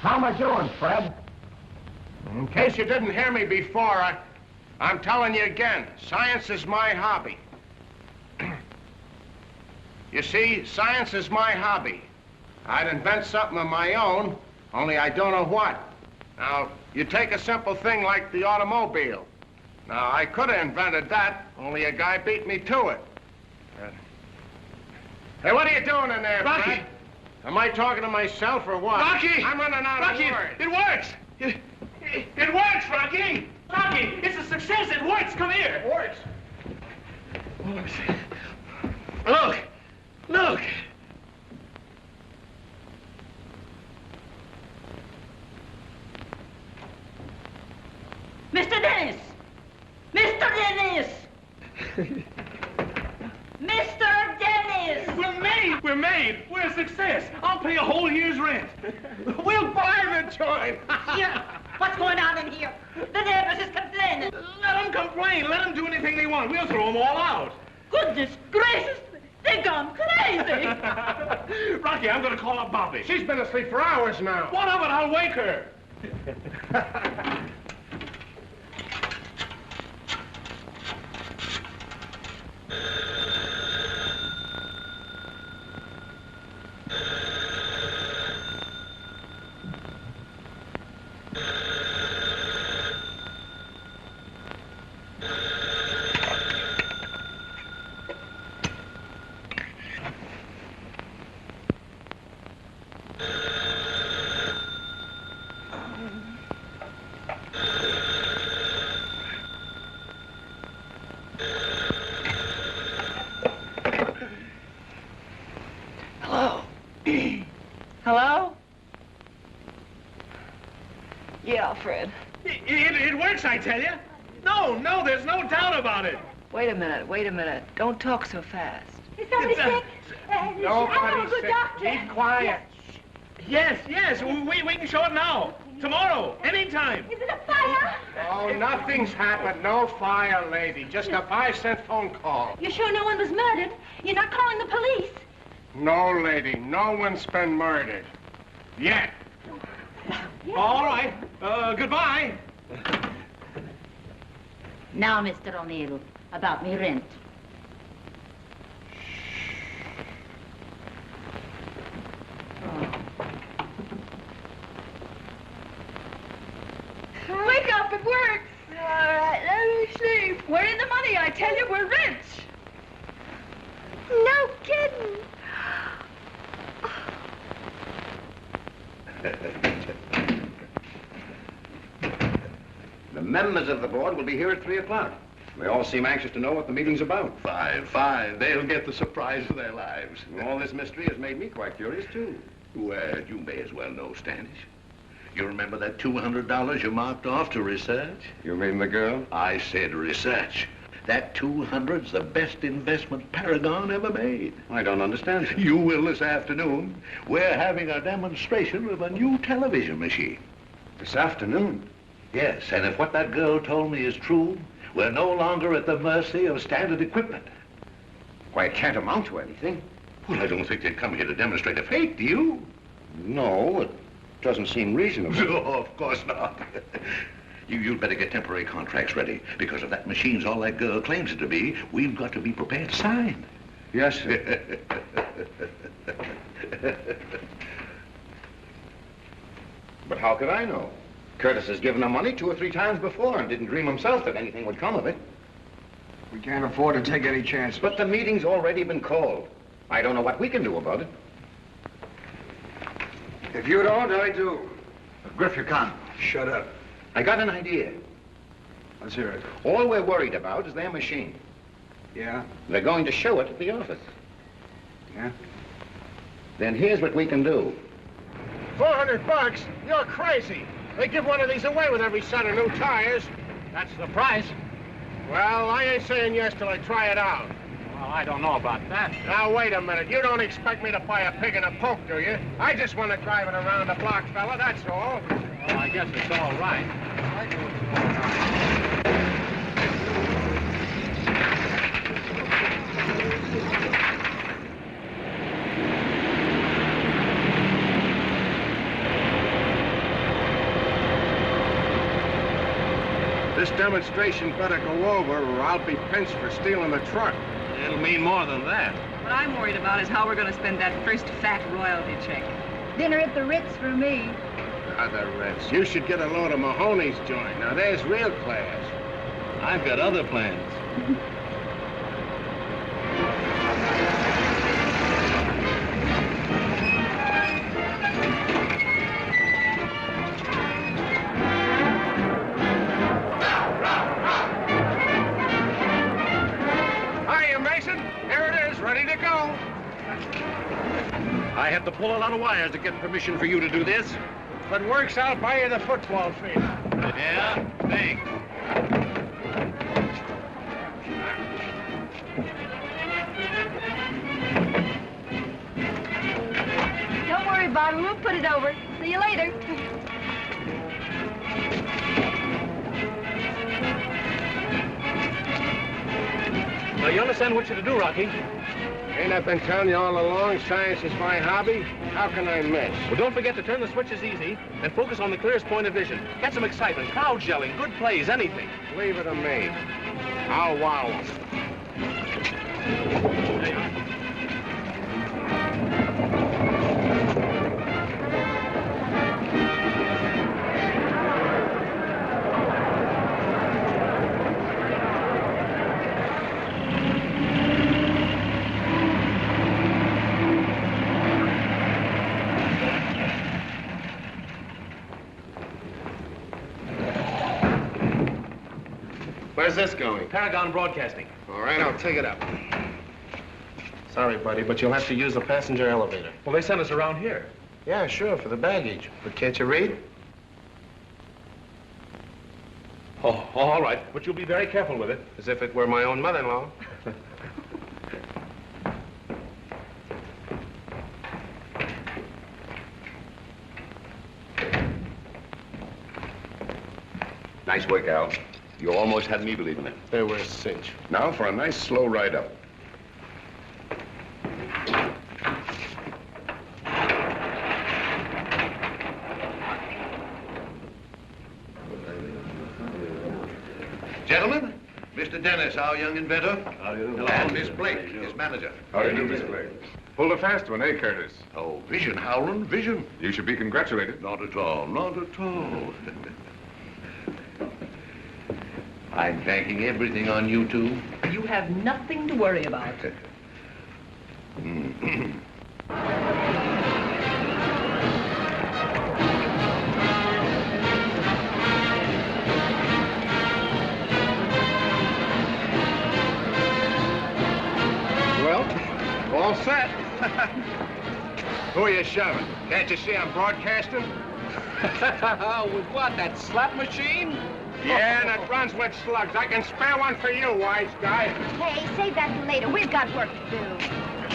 S1: How am I doing, Fred? In case you didn't hear me before, I'm telling you again, science is my hobby. You see, science is my hobby. I'd invent something of my own, only I don't know what. Now, you take a simple thing like the automobile. Now, I could have invented that, only a guy beat me to it. Hey, what are you doing in there,
S4: Rocky?
S1: Fred? Am I talking to myself or what?
S4: Rocky!
S1: I'm running out
S4: Rocky,
S1: of words.
S4: it works! It works, Rocky! Rocky, it's a success! It works! Come here!
S1: It works.
S4: Oh, let me see. Look! Look!
S3: Mr. Dennis! Mr. Dennis! Mr. Dennis!
S4: We're made! We're made! We're a success! I'll pay a whole year's rent! We'll buy the joint!
S3: Here, what's going on in here? The neighbors is complaining.
S4: Let them complain! Let them do anything they want! We'll throw them all out!
S3: Goodness gracious! They've gone crazy!
S4: Rocky, I'm gonna call up Bobby.
S1: She's been asleep for hours now.
S4: What of it? I'll wake her!
S6: Hello? Yeah, Fred.
S4: It works, I tell you. No, there's no doubt about it.
S6: Wait a minute. Don't talk so fast.
S5: Is somebody sick?
S1: Nobody's sick. Keep quiet.
S4: Yes, we can show it now. Tomorrow, anytime.
S5: Is it a fire?
S1: Oh, nothing's happened. No fire, lady. Just a 5-cent phone call.
S5: You're sure no one was murdered? You're not calling the police?
S1: No, lady. No one's been murdered. Yet.
S4: All right. Goodbye.
S3: Now, Mr. O'Neill, about me rent.
S6: Wake up, it works. All right, let me sleep. We're in the money, I tell you, we're rich.
S5: No kidding.
S7: The members of the board will be here at 3 o'clock. They all seem anxious to know what the meeting's about.
S10: Fine. They'll get the surprise of their lives.
S7: All this mystery has made me quite curious, too.
S10: Well, you may as well know, Standish. You remember that $200 you marked off to research?
S7: You mean the girl?
S10: I said research. That 200's the best investment Paragon ever made.
S7: I don't understand, sir.
S10: You will this afternoon. We're having a demonstration of a new television machine.
S7: This afternoon?
S10: Yes, and if what that girl told me is true, we're no longer at the mercy of standard equipment.
S7: Why, it can't amount to anything.
S10: Well, I don't think they'd come here to demonstrate a fake, do you?
S7: No, it doesn't seem reasonable.
S10: No, of course not. You'd better get temporary contracts ready, because if that machine's all that girl claims it to be, we've got to be prepared to sign.
S7: Yes, sir. But how could I know? Curtis has given her money 2 or 3 times before and didn't dream himself that anything would come of it.
S8: We can't afford to take any chances.
S7: But the meeting's already been called. I don't know what we can do about it.
S8: If you don't, I do.
S7: Griff, you can't.
S8: Shut up.
S7: I got an idea.
S8: Let's hear it.
S7: All we're worried about is their machine.
S8: Yeah?
S7: They're going to show it at the office.
S8: Yeah?
S7: Then here's what we can do.
S2: $400? You're crazy. They give one of these away with every set of new tires. That's the price. Well, I ain't saying yes till I try it out. Well, I don't know about that. Now, wait a minute. You don't expect me to buy a pig in a poke, do you? I just want to drive it around the block, fella, that's all. Well, I guess it's all right. This demonstration better go over or I'll be pinched for stealing the truck. It'll mean more than that.
S6: What I'm worried about is how we're going to spend that first fat royalty check.
S5: Dinner at the Ritz for me.
S1: The Ritz. You should get a load of Mahoney's joint. Now, there's real class.
S4: I've got other plans.
S2: Ready to go.
S1: I had to pull a lot of wires to get permission for you to do this.
S2: If it works out, buy you the football field.
S1: Yeah? Thanks.
S5: Don't worry, Bobby. We'll put it over. See you later.
S4: Now, you understand what you're to do, Rocky?
S1: Ain't I been telling you all along, science is my hobby? How can I miss?
S4: Well, don't forget to turn the switches easy and focus on the clearest point of vision. Get some excitement, crowd yelling, good plays, anything.
S1: Leave it to me. I'll wow 'em.
S4: There you are.
S1: Where's this going?
S4: Paragon Broadcasting.
S1: All right, I'll take it up. Sorry, buddy, but you'll have to use the passenger elevator.
S4: Well, they sent us around here.
S1: Yeah, sure, for the baggage. But can't you read?
S4: Oh, all right. But you'll be very careful with it.
S1: As if it were my own mother-in-law.
S7: Nice work, Al. You almost had me believing it.
S1: They were a cinch.
S13: Now for a nice slow ride up.
S10: Gentlemen, Mr. Dennis, our young inventor.
S13: How do you do?
S10: And Miss Blake, his manager.
S13: How do you do, Miss Blake? Pulled a fast one, eh, Curtis?
S10: Oh, vision, Howland, vision.
S13: You should be congratulated.
S10: Not at all, not at all. I'm banking everything on you two.
S6: You have nothing to worry about.
S1: Well, all set. Who are you shoving? Can't you see I'm broadcasting?
S14: With what, that slap machine?
S1: Yeah, and it runs with slugs. I can spare one for you, wise guy.
S5: Hey, save that for later. We've got work to do.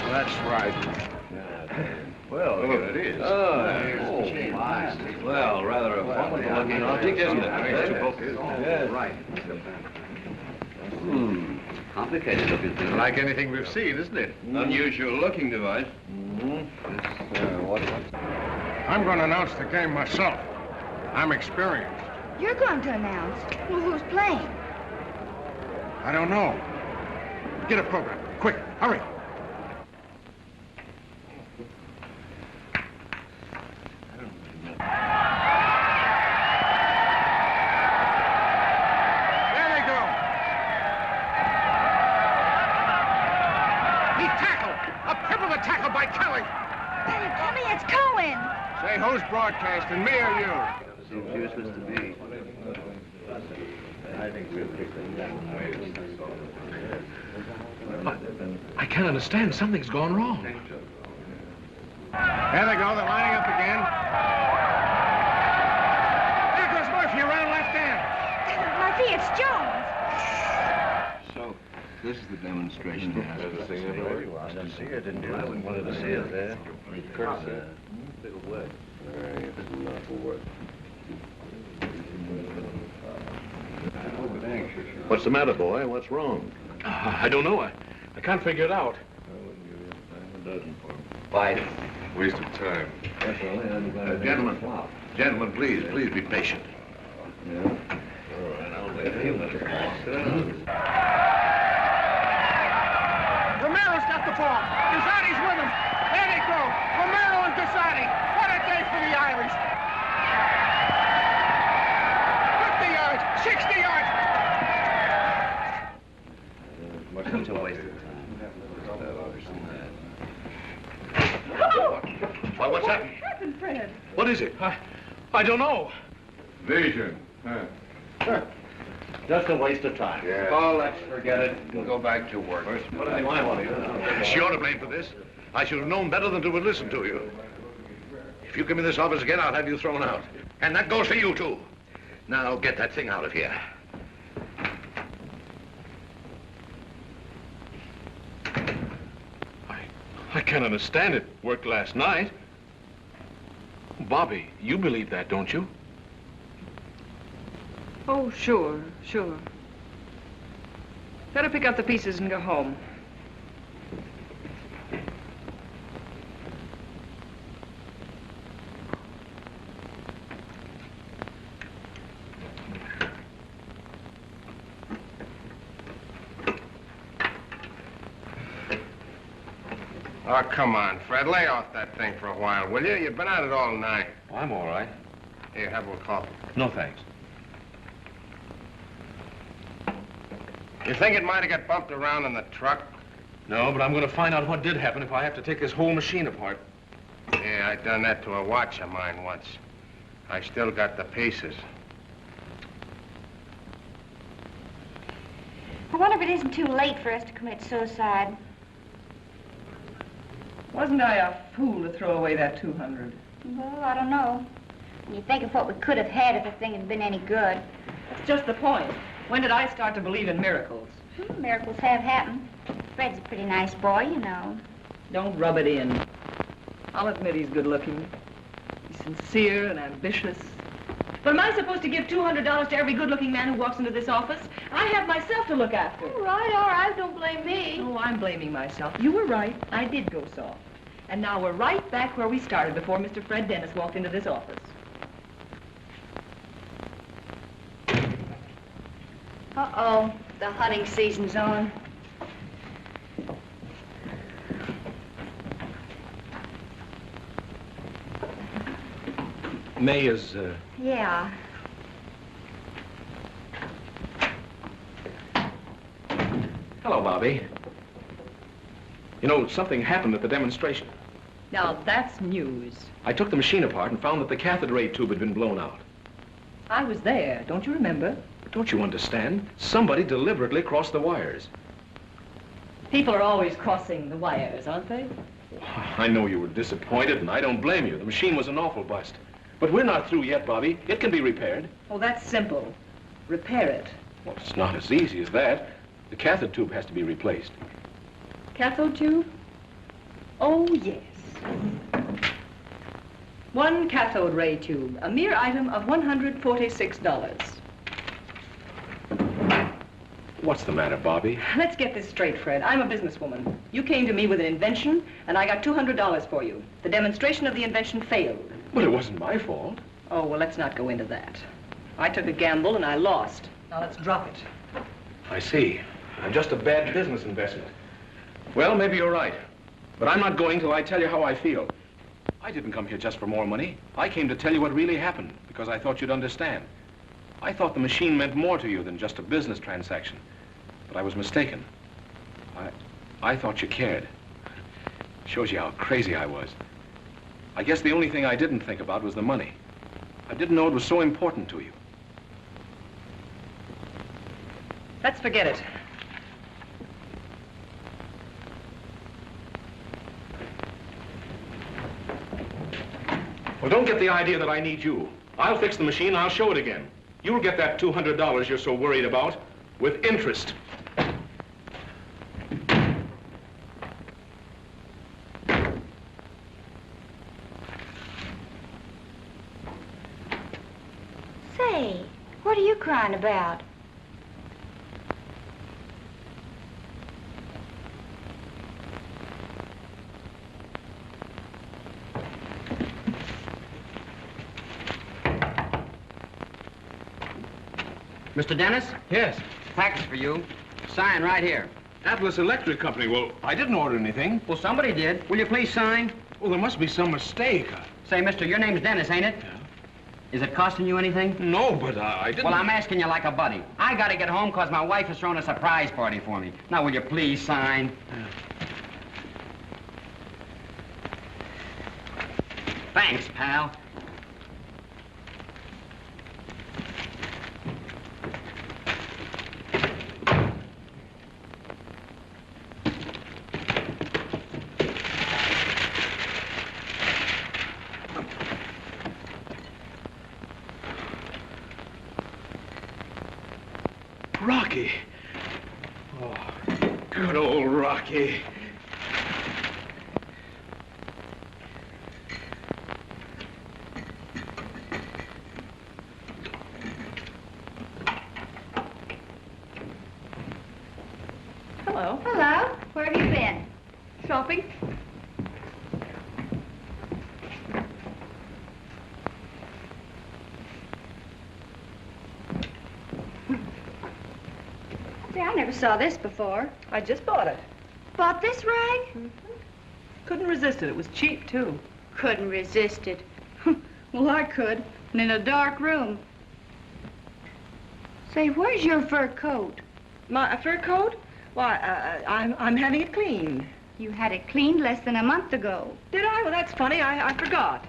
S1: That's right.
S13: Well, here it is.
S14: Oh, my. Well, rather a wonderful-looking object, isn't it?
S11: Yes. Right. Complicated-looking thing.
S13: Like anything we've seen, isn't it?
S14: Unusual-looking device.
S1: I'm going to announce the game myself. I'm experienced.
S5: You're going to announce. Well, who's playing?
S1: I don't know. Get a program. Quick, hurry. There they go. He tackled. A pivotal tackle by Kelly.
S5: Kelly, it's Cohen.
S1: Say, who's broadcasting, me or you?
S11: Seems useless to me. I think we'll fix
S4: I can't understand. Something's gone wrong.
S1: There they go. They're lining up again. There goes Murphy around left end.
S5: Murphy, it's Jones.
S14: So, this is the demonstration they asked us to see.
S11: I didn't see it, didn't you? I wanted to see it there. Big word.
S10: What's the matter, boy? What's wrong?
S4: I don't know. I can't figure it out.
S11: Why?
S13: Waste of time.
S10: Gentlemen, please be patient.
S1: Romero's got the ball. Gazzotti's with him. There they go. Romero and Gazzotti. What a day for the Irish. 50 yards, 60 yards.
S11: Such a waste of time.
S10: Well, what's happened?
S6: Happened, Fred?
S4: What is it? I don't know.
S13: Vision.
S11: Just a waste of time.
S13: Yeah.
S14: Oh, let's forget it and go back to work.
S11: What do they want to do?
S10: You're to blame for this. I should have known better than to have listened to you. If you come in this office again, I'll have you thrown out. And that goes for you, too. Now, get that thing out of here.
S4: I can't understand it. Worked last night. Bobby, you believe that, don't you?
S6: Oh, sure. Better pick up the pieces and go home.
S1: Oh, come on, Fred. Lay off that thing for a while, will you? You've been at it all night.
S4: I'm all right.
S1: Here, have a little coffee.
S4: No, thanks.
S1: You think it might have got bumped around in the truck?
S4: No, but I'm going to find out what did happen if I have to take this whole machine apart.
S1: Yeah, I done that to a watch of mine once. I still got the pieces.
S5: I wonder if it isn't too late for us to commit suicide.
S6: Wasn't I a fool to throw away that 200?
S5: Well, I don't know. When you think of what we could have had if the thing had been any good.
S6: That's just the point. When did I start to believe in miracles?
S5: Miracles have happened. Fred's a pretty nice boy, you know.
S6: Don't rub it in. I'll admit he's good looking. He's sincere and ambitious. But am I supposed to give $200 to every good-looking man who walks into this office? I have myself to look after.
S5: All right. Don't blame me.
S6: Oh, I'm blaming myself. You were right. I did go soft. And now we're right back where we started before Mr. Fred Dennis walked into this office.
S5: Uh-oh. The hunting season's on.
S4: May is,
S5: Yeah.
S4: Hello, Bobby. You know, something happened at the demonstration.
S6: Now, that's news.
S4: I took the machine apart and found that the cathode ray tube had been blown out.
S6: I was there, don't you remember?
S4: But don't you understand? Somebody deliberately crossed the wires.
S6: People are always crossing the wires, aren't they?
S4: I know you were disappointed, and I don't blame you. The machine was an awful bust. But we're not through yet, Bobby. It can be repaired.
S6: Oh, that's simple. Repair it.
S4: Well, it's not as easy as that. The cathode tube has to be replaced.
S6: Cathode tube? Oh, yes. One cathode ray tube, a mere item of $146.
S4: What's the matter, Bobby?
S6: Let's get this straight, Fred. I'm a businesswoman. You came to me with an invention, and I got $200 for you. The demonstration of the invention failed.
S4: Well, it wasn't my fault.
S6: Oh, well, let's not go into that. I took a gamble, and I lost. Now, let's drop it.
S4: I see. I'm just a bad business investment. Well, maybe you're right. But I'm not going till I tell you how I feel. I didn't come here just for more money. I came to tell you what really happened, because I thought you'd understand. I thought the machine meant more to you than just a business transaction. But I was mistaken. I thought you cared. Shows you how crazy I was. I guess the only thing I didn't think about was the money. I didn't know it was so important to you.
S6: Let's forget it.
S4: Well, don't get the idea that I need you. I'll fix the machine, I'll show it again. You'll get that $200 you're so worried about with interest.
S5: Say, what are you crying about?
S15: Mr. Dennis?
S4: Yes.
S15: Package for you. Sign right here.
S4: Atlas Electric Company. Well, I didn't order anything.
S15: Well, somebody did. Will you please sign?
S4: Well, there must be some mistake.
S15: Say, mister, your name's Dennis, ain't it? Yeah. Is it costing you anything?
S4: No, but I didn't...
S15: Well, I'm asking you like a buddy. I gotta get home because my wife has thrown a surprise party for me. Now, will you please sign? Yeah. Thanks, pal.
S4: Rocky. Oh, good old Rocky.
S5: Hello. Hello. Where have you been?
S6: Shopping.
S5: I never saw this before.
S6: I just bought it.
S5: Bought this rag?
S6: Mm-hmm. Couldn't resist it. It was cheap, too.
S5: Couldn't resist it. Well, I could. And in a dark room. Say, where's your fur coat?
S6: My fur coat? Why, I'm having it cleaned.
S5: You had it cleaned less than a month ago.
S6: Did I? Well, that's funny. I forgot.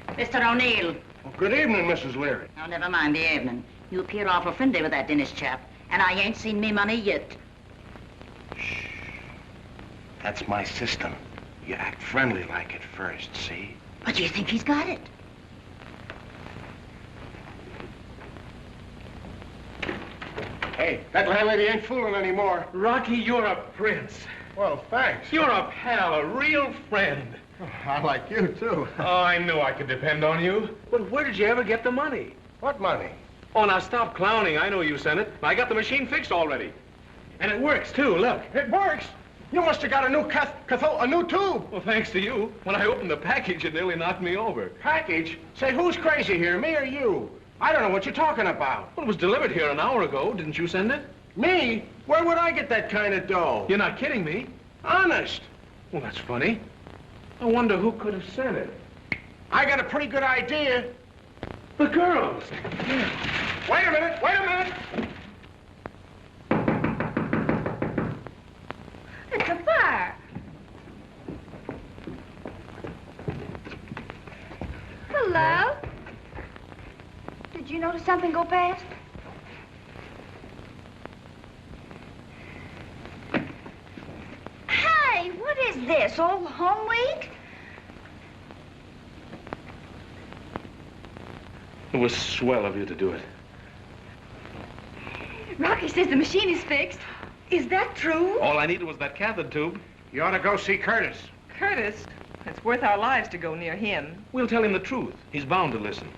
S3: Mr. O'Neill.
S1: Well, good evening, Mrs. Leary.
S3: Oh, never mind the evening. You appear awful friendly with that Dennis chap, and I ain't seen me money yet.
S1: Shh. That's my system. You act friendly like at first, see?
S3: But you think he's got it?
S1: Hey, that landlady ain't fooling anymore.
S4: Rocky, you're a prince.
S1: Well, thanks.
S4: You're a pal, a real friend.
S1: Oh, I like you, too.
S4: Oh, I knew I could depend on you. But where did you ever get the money?
S1: What money?
S4: Oh, now stop clowning. I know you sent it. I got the machine fixed already. And it works, too. Look.
S1: It works? You must have got a new a new tube.
S4: Well, thanks to you. When I opened the package, it nearly knocked me over.
S1: Package? Say, who's crazy here, me or you? I don't know what you're talking about.
S4: Well, it was delivered here an hour ago. Didn't you send it?
S1: Me? Where would I get that kind of dough?
S4: You're not kidding me.
S1: Honest.
S4: Well, that's funny. I wonder who could have sent it.
S1: I got a pretty good idea.
S4: The girls.
S1: Wait a minute, wait a minute.
S5: Hello? Did you notice something go past? Hey, what is this, old home week?
S4: It was swell of you to do it.
S5: Rocky says the machine is fixed.
S6: Is that true?
S4: All I needed was that cathode tube.
S2: You ought to go see Curtis.
S6: Curtis? It's worth our lives to go near him.
S4: We'll tell him the truth. He's bound to listen.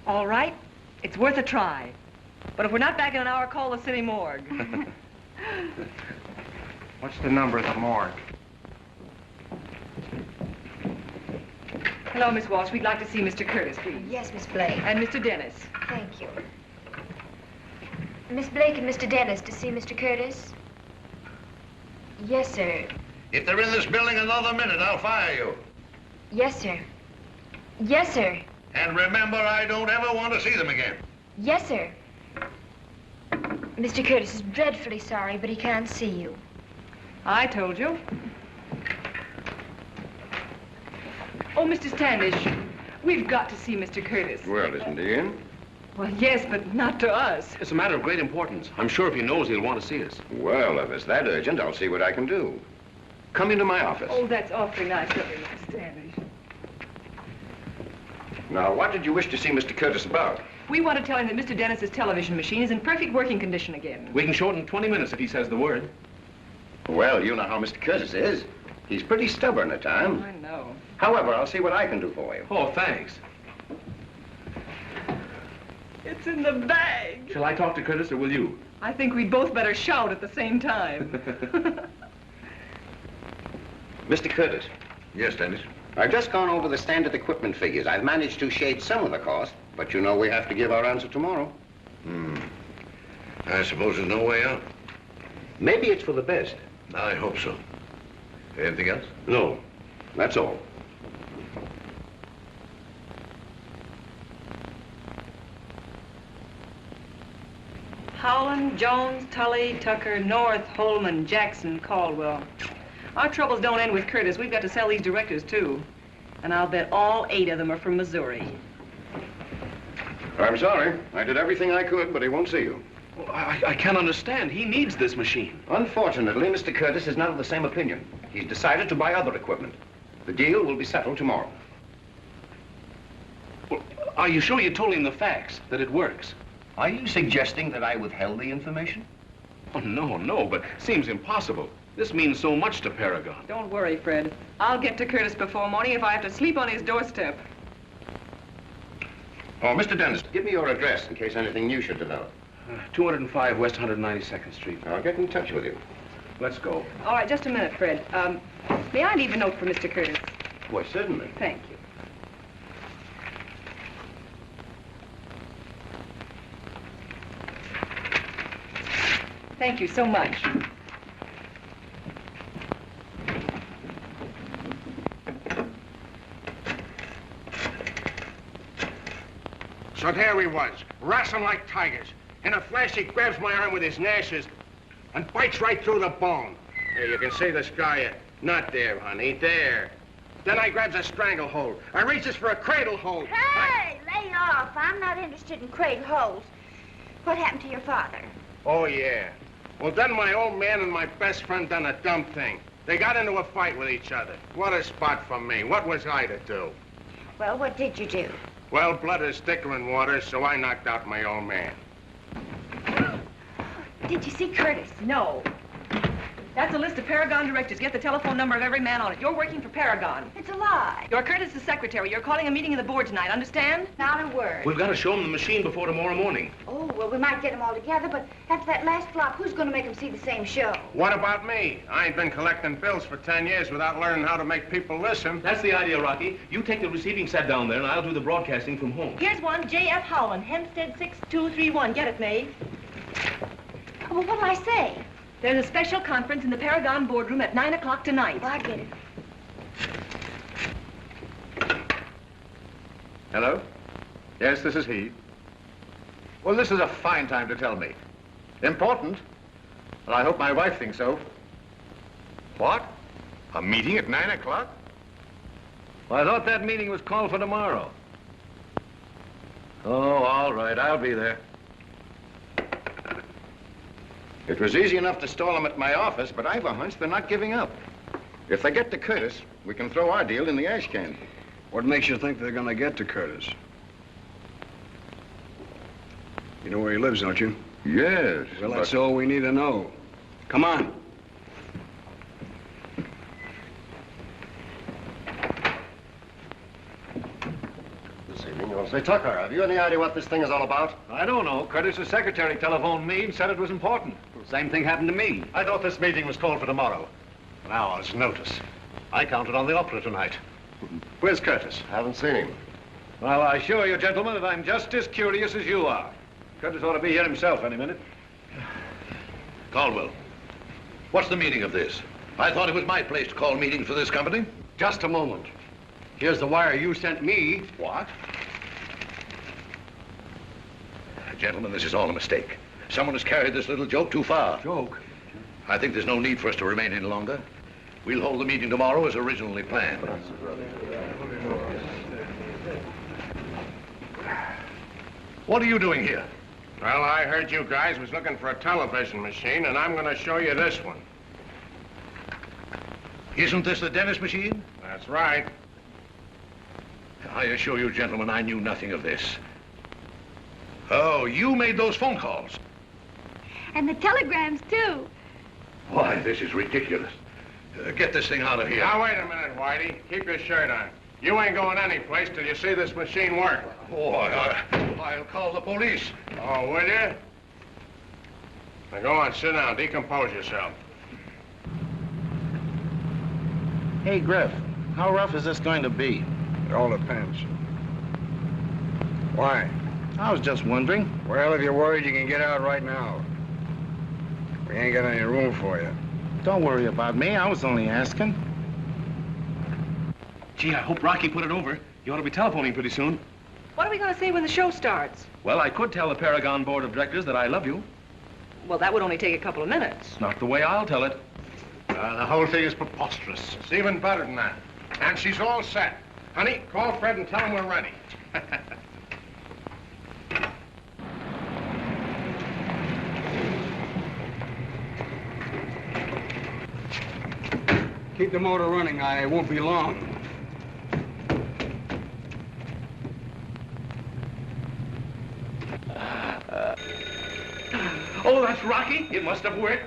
S6: All right. It's worth a try. But if we're not back in an hour, call the city morgue.
S2: What's the number of the morgue?
S6: Hello, Miss Walsh. We'd like to see Mr. Curtis, please.
S5: Yes, Miss Blake.
S6: And Mr. Dennis.
S5: Thank you. Miss Blake and Mr. Dennis to see Mr. Curtis? Yes, sir.
S10: If they're in this building another minute, I'll fire you.
S5: Yes, sir. Yes, sir.
S10: And remember, I don't ever want to see them again.
S5: Yes, sir. Mr. Curtis is dreadfully sorry, but he can't see you.
S6: I told you. Oh, Mr. Standish, we've got to see Mr. Curtis.
S1: Well, isn't he in?
S6: Well, yes, but not to us.
S4: It's a matter of great importance. I'm sure if he knows, he'll want to see us.
S1: Well, if it's that urgent, I'll see what I can do. Come into my office.
S6: Oh, that's awfully nice of you, Mr. Standish.
S1: Now, what did you wish to see Mr. Curtis about?
S6: We want to tell him that Mr. Dennis's television machine is in perfect working condition again.
S4: We can show it in 20 minutes if he says the word.
S1: Well, you know how Mr. Curtis is. He's pretty stubborn at times.
S6: I know.
S1: However, I'll see what I can do for you.
S4: Oh, thanks.
S6: It's in the bag.
S4: Shall I talk to Curtis, or will you?
S6: I think we'd both better shout at the same time.
S1: Mr. Curtis.
S10: Yes, Dennis?
S1: I've just gone over the standard equipment figures. I've managed to shade some of the cost, but you know we have to give our answer tomorrow.
S10: I suppose there's no way out.
S1: Maybe it's for the best.
S10: I hope so. Anything else?
S1: No, that's all.
S6: Howland, Jones, Tully, Tucker, North, Holman, Jackson, Caldwell. Our troubles don't end with Curtis. We've got to sell these directors, too. And I'll bet all 8 of them are from Missouri.
S1: I'm sorry. I did everything I could, but he won't see you.
S4: Well, I can't understand. He needs this machine.
S1: Unfortunately, Mr. Curtis is not of the same opinion. He's decided to buy other equipment. The deal will be settled tomorrow.
S4: Well, are you sure you told him the facts, that it works?
S1: Are you suggesting that I withheld the information?
S4: Oh, no, but seems impossible. This means so much to Paragon.
S6: Don't worry, Fred. I'll get to Curtis before morning if I have to sleep on his doorstep.
S1: Oh, Mr. Dennis, give me your address in case anything new should develop.
S4: 205 West 192nd Street.
S1: I'll get in touch with you.
S4: Let's go.
S6: All right, just a minute, Fred. May I leave a note for Mr. Curtis?
S1: Why, certainly.
S6: Thank you. Thank you so much.
S2: So there he was, wrestling like tigers. In a flash, he grabs my arm with his gnashes and bites right through the bone. There, you can see the scar yet. Not there, honey, there. Then I grabs a stranglehold. I reaches for a cradle hold.
S5: Hey, lay off. I'm not interested in cradle holes. What happened to your father?
S2: Oh, yeah. Well, then my old man and my best friend done a dumb thing. They got into a fight with each other. What a spot for me. What was I to do?
S5: Well, what did you do?
S2: Well, blood is thicker than water, so I knocked out my old man.
S5: Did you see Curtis?
S6: No. That's a list of Paragon directors. Get the telephone number of every man on it. You're working for Paragon.
S5: It's a lie.
S6: You're Curtis's secretary. You're calling a meeting of the board tonight, understand?
S5: Not a word.
S4: We've got to show him the machine before tomorrow morning.
S5: Oh, well, we might get them all together, but after that last flop, who's going to make them see the same show?
S2: What about me? I ain't been collecting bills for 10 years without learning how to make people listen.
S4: That's the idea, Rocky. You take the receiving set down there, and I'll do the broadcasting from home.
S6: Here's one, J.F. Howland, Hempstead 6231. Get it, May?
S5: Oh, well, what'll I say?
S6: There's a special conference in the Paragon boardroom at 9 o'clock tonight.
S5: Well, I get it.
S13: Hello? Yes, this is he. Well, this is a fine time to tell me. Important? Well, I hope my wife thinks so. What? A meeting at 9 o'clock?
S14: Well, I thought that meeting was called for tomorrow. Oh, all right, I'll be there.
S7: It was easy enough to stall them at my office, but I've a hunch they're not giving up. If they get to Curtis, we can throw our deal in the ash can.
S8: What makes you think they're gonna get to Curtis? You know where he lives, don't you?
S7: Yes.
S8: Well, that's all we need to know. Come on.
S1: This evening, you'll say, Tucker, have you any idea what this thing is all about?
S14: I don't know. Curtis's secretary telephoned me and said it was important.
S15: Same thing happened to me.
S2: I thought this meeting was called for tomorrow. An hour's notice. I counted on the opera tonight. Where's Curtis?
S1: Haven't seen him.
S14: Well, I assure you, gentlemen, that I'm just as curious as you are. Curtis ought to be here himself any minute.
S10: Caldwell, what's the meaning of this? I thought it was my place to call meetings for this company.
S2: Just a moment. Here's the wire you sent me.
S10: What? Gentlemen, this is all a mistake. Someone has carried this little joke too far.
S2: Joke?
S10: I think there's no need for us to remain any longer. We'll hold the meeting tomorrow as originally planned. What are you doing here?
S1: Well, I heard you guys was looking for a television machine, and I'm going to show you this one.
S10: Isn't this the dentist machine?
S1: That's right.
S10: I assure you, gentlemen, I knew nothing of this. Oh, you made those phone calls.
S5: And the telegrams, too.
S10: Why, this is ridiculous. Get this thing out of here.
S1: Now, wait a minute, Whitey. Keep your shirt on. You ain't going anyplace till you see this machine work.
S10: Oh, I'll call the police.
S1: Oh, will you? Now, go on, sit down. Decompose yourself.
S16: Hey, Griff, how rough is this going to be?
S8: It all depends. Why?
S16: I was just wondering.
S8: Well, if you're worried, you can get out right now. We ain't got any room for you.
S16: Don't worry about me. I was only asking.
S4: Gee, I hope Rocky put it over. You ought to be telephoning pretty soon.
S6: What are we going to say when the show starts?
S4: Well, I could tell the Paragon Board of Directors that I love you.
S6: Well, that would only take a couple of minutes.
S4: Not the way I'll tell it.
S2: The whole thing is preposterous.
S1: It's even better than that. And she's all set. Honey, call Fred and tell him we're ready.
S8: Keep the motor running. I won't be long.
S4: Oh, that's Rocky. It must have worked.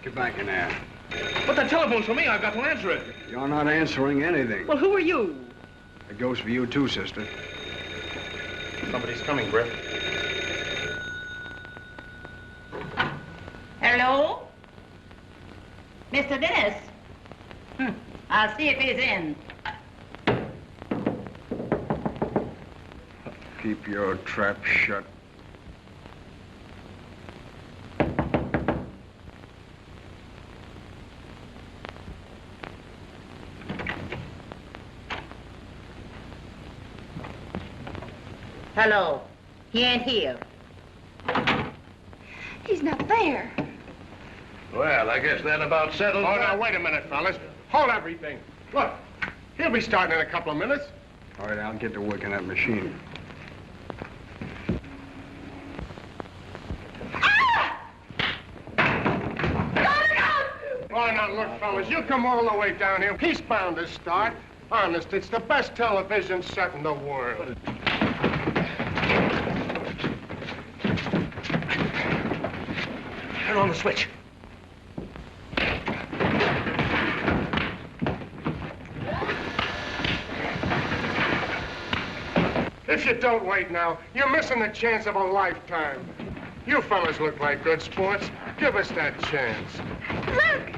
S8: Get back in there.
S4: But the telephone's for me. I've got to answer it.
S8: You're not answering anything.
S6: Well, who are you?
S8: It goes for you, too, sister.
S1: Somebody's coming, Griff.
S3: Hello? Mr. Dennis? I'll see if he's in.
S8: Keep your trap shut.
S3: Hello. He ain't here.
S5: He's not there.
S10: Well, I guess that about settles
S1: Oh,
S10: that.
S1: now, wait a minute, fellas. Hold everything. Look, he'll be starting in a couple of minutes.
S8: All right, I'll get to work on that machine.
S1: Oh, now, look, fellas, you come all the way down here. He's bound to start. Honest, it's the best television set in the world.
S10: Turn on the switch.
S1: If you don't wait now, you're missing the chance of a lifetime. You fellas look like good sports. Give us that chance.
S5: Look!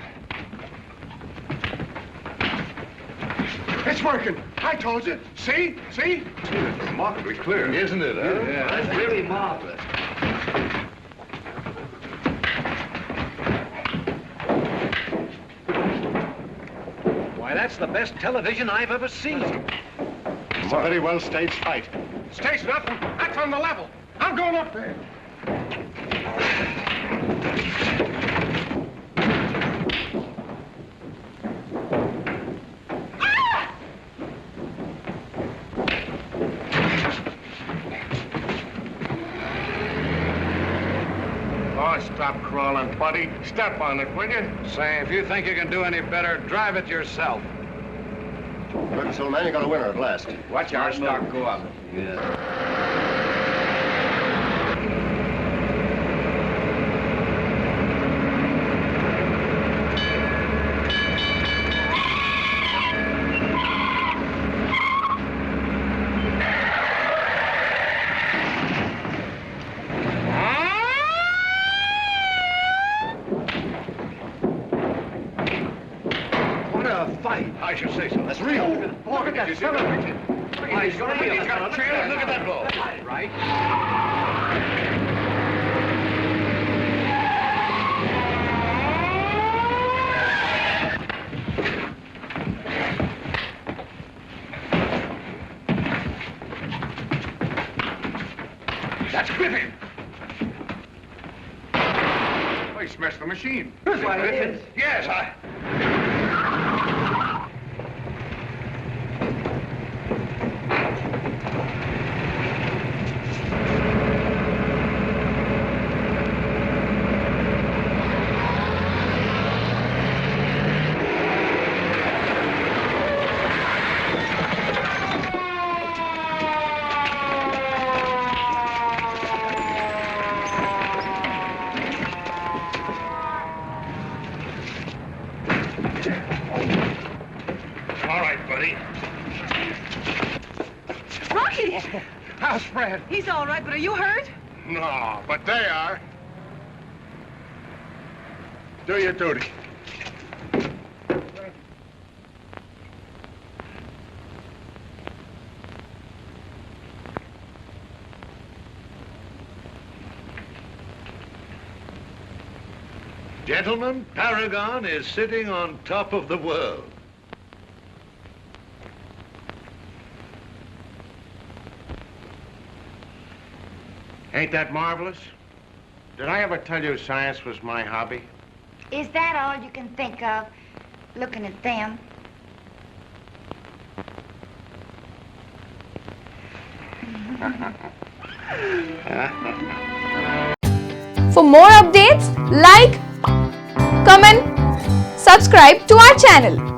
S1: It's working. I told you. See? See?
S10: It's remarkably clear. Isn't it, huh?
S11: Yeah, that's really marvelous.
S14: Why, that's the best television I've ever seen.
S1: It's a very well staged fight. Staged nothing. That's on the level. I'm going up there. stop crawling, buddy. Step on it, will you?
S2: Say, if you think you can do any better, drive it yourself.
S1: Look, so man, you got a winner at last.
S2: Watch our stock go up.
S10: I should say so.
S1: That's real.
S10: Look at that celebration. He's got a trail. Look at that ball.
S15: Right.
S10: That's Griffin.
S13: Oh, he smashed the machine.
S10: That's why it is. Yes,
S1: How's Fred?
S6: He's all right, but are you hurt?
S1: No, but they are. Do your duty.
S10: Gentlemen, Paragon is sitting on top of the world.
S1: Ain't that marvelous? Did I ever tell you science was my hobby?
S5: Is that all you can think of, looking at them?
S17: For more updates, like, comment, subscribe to our channel.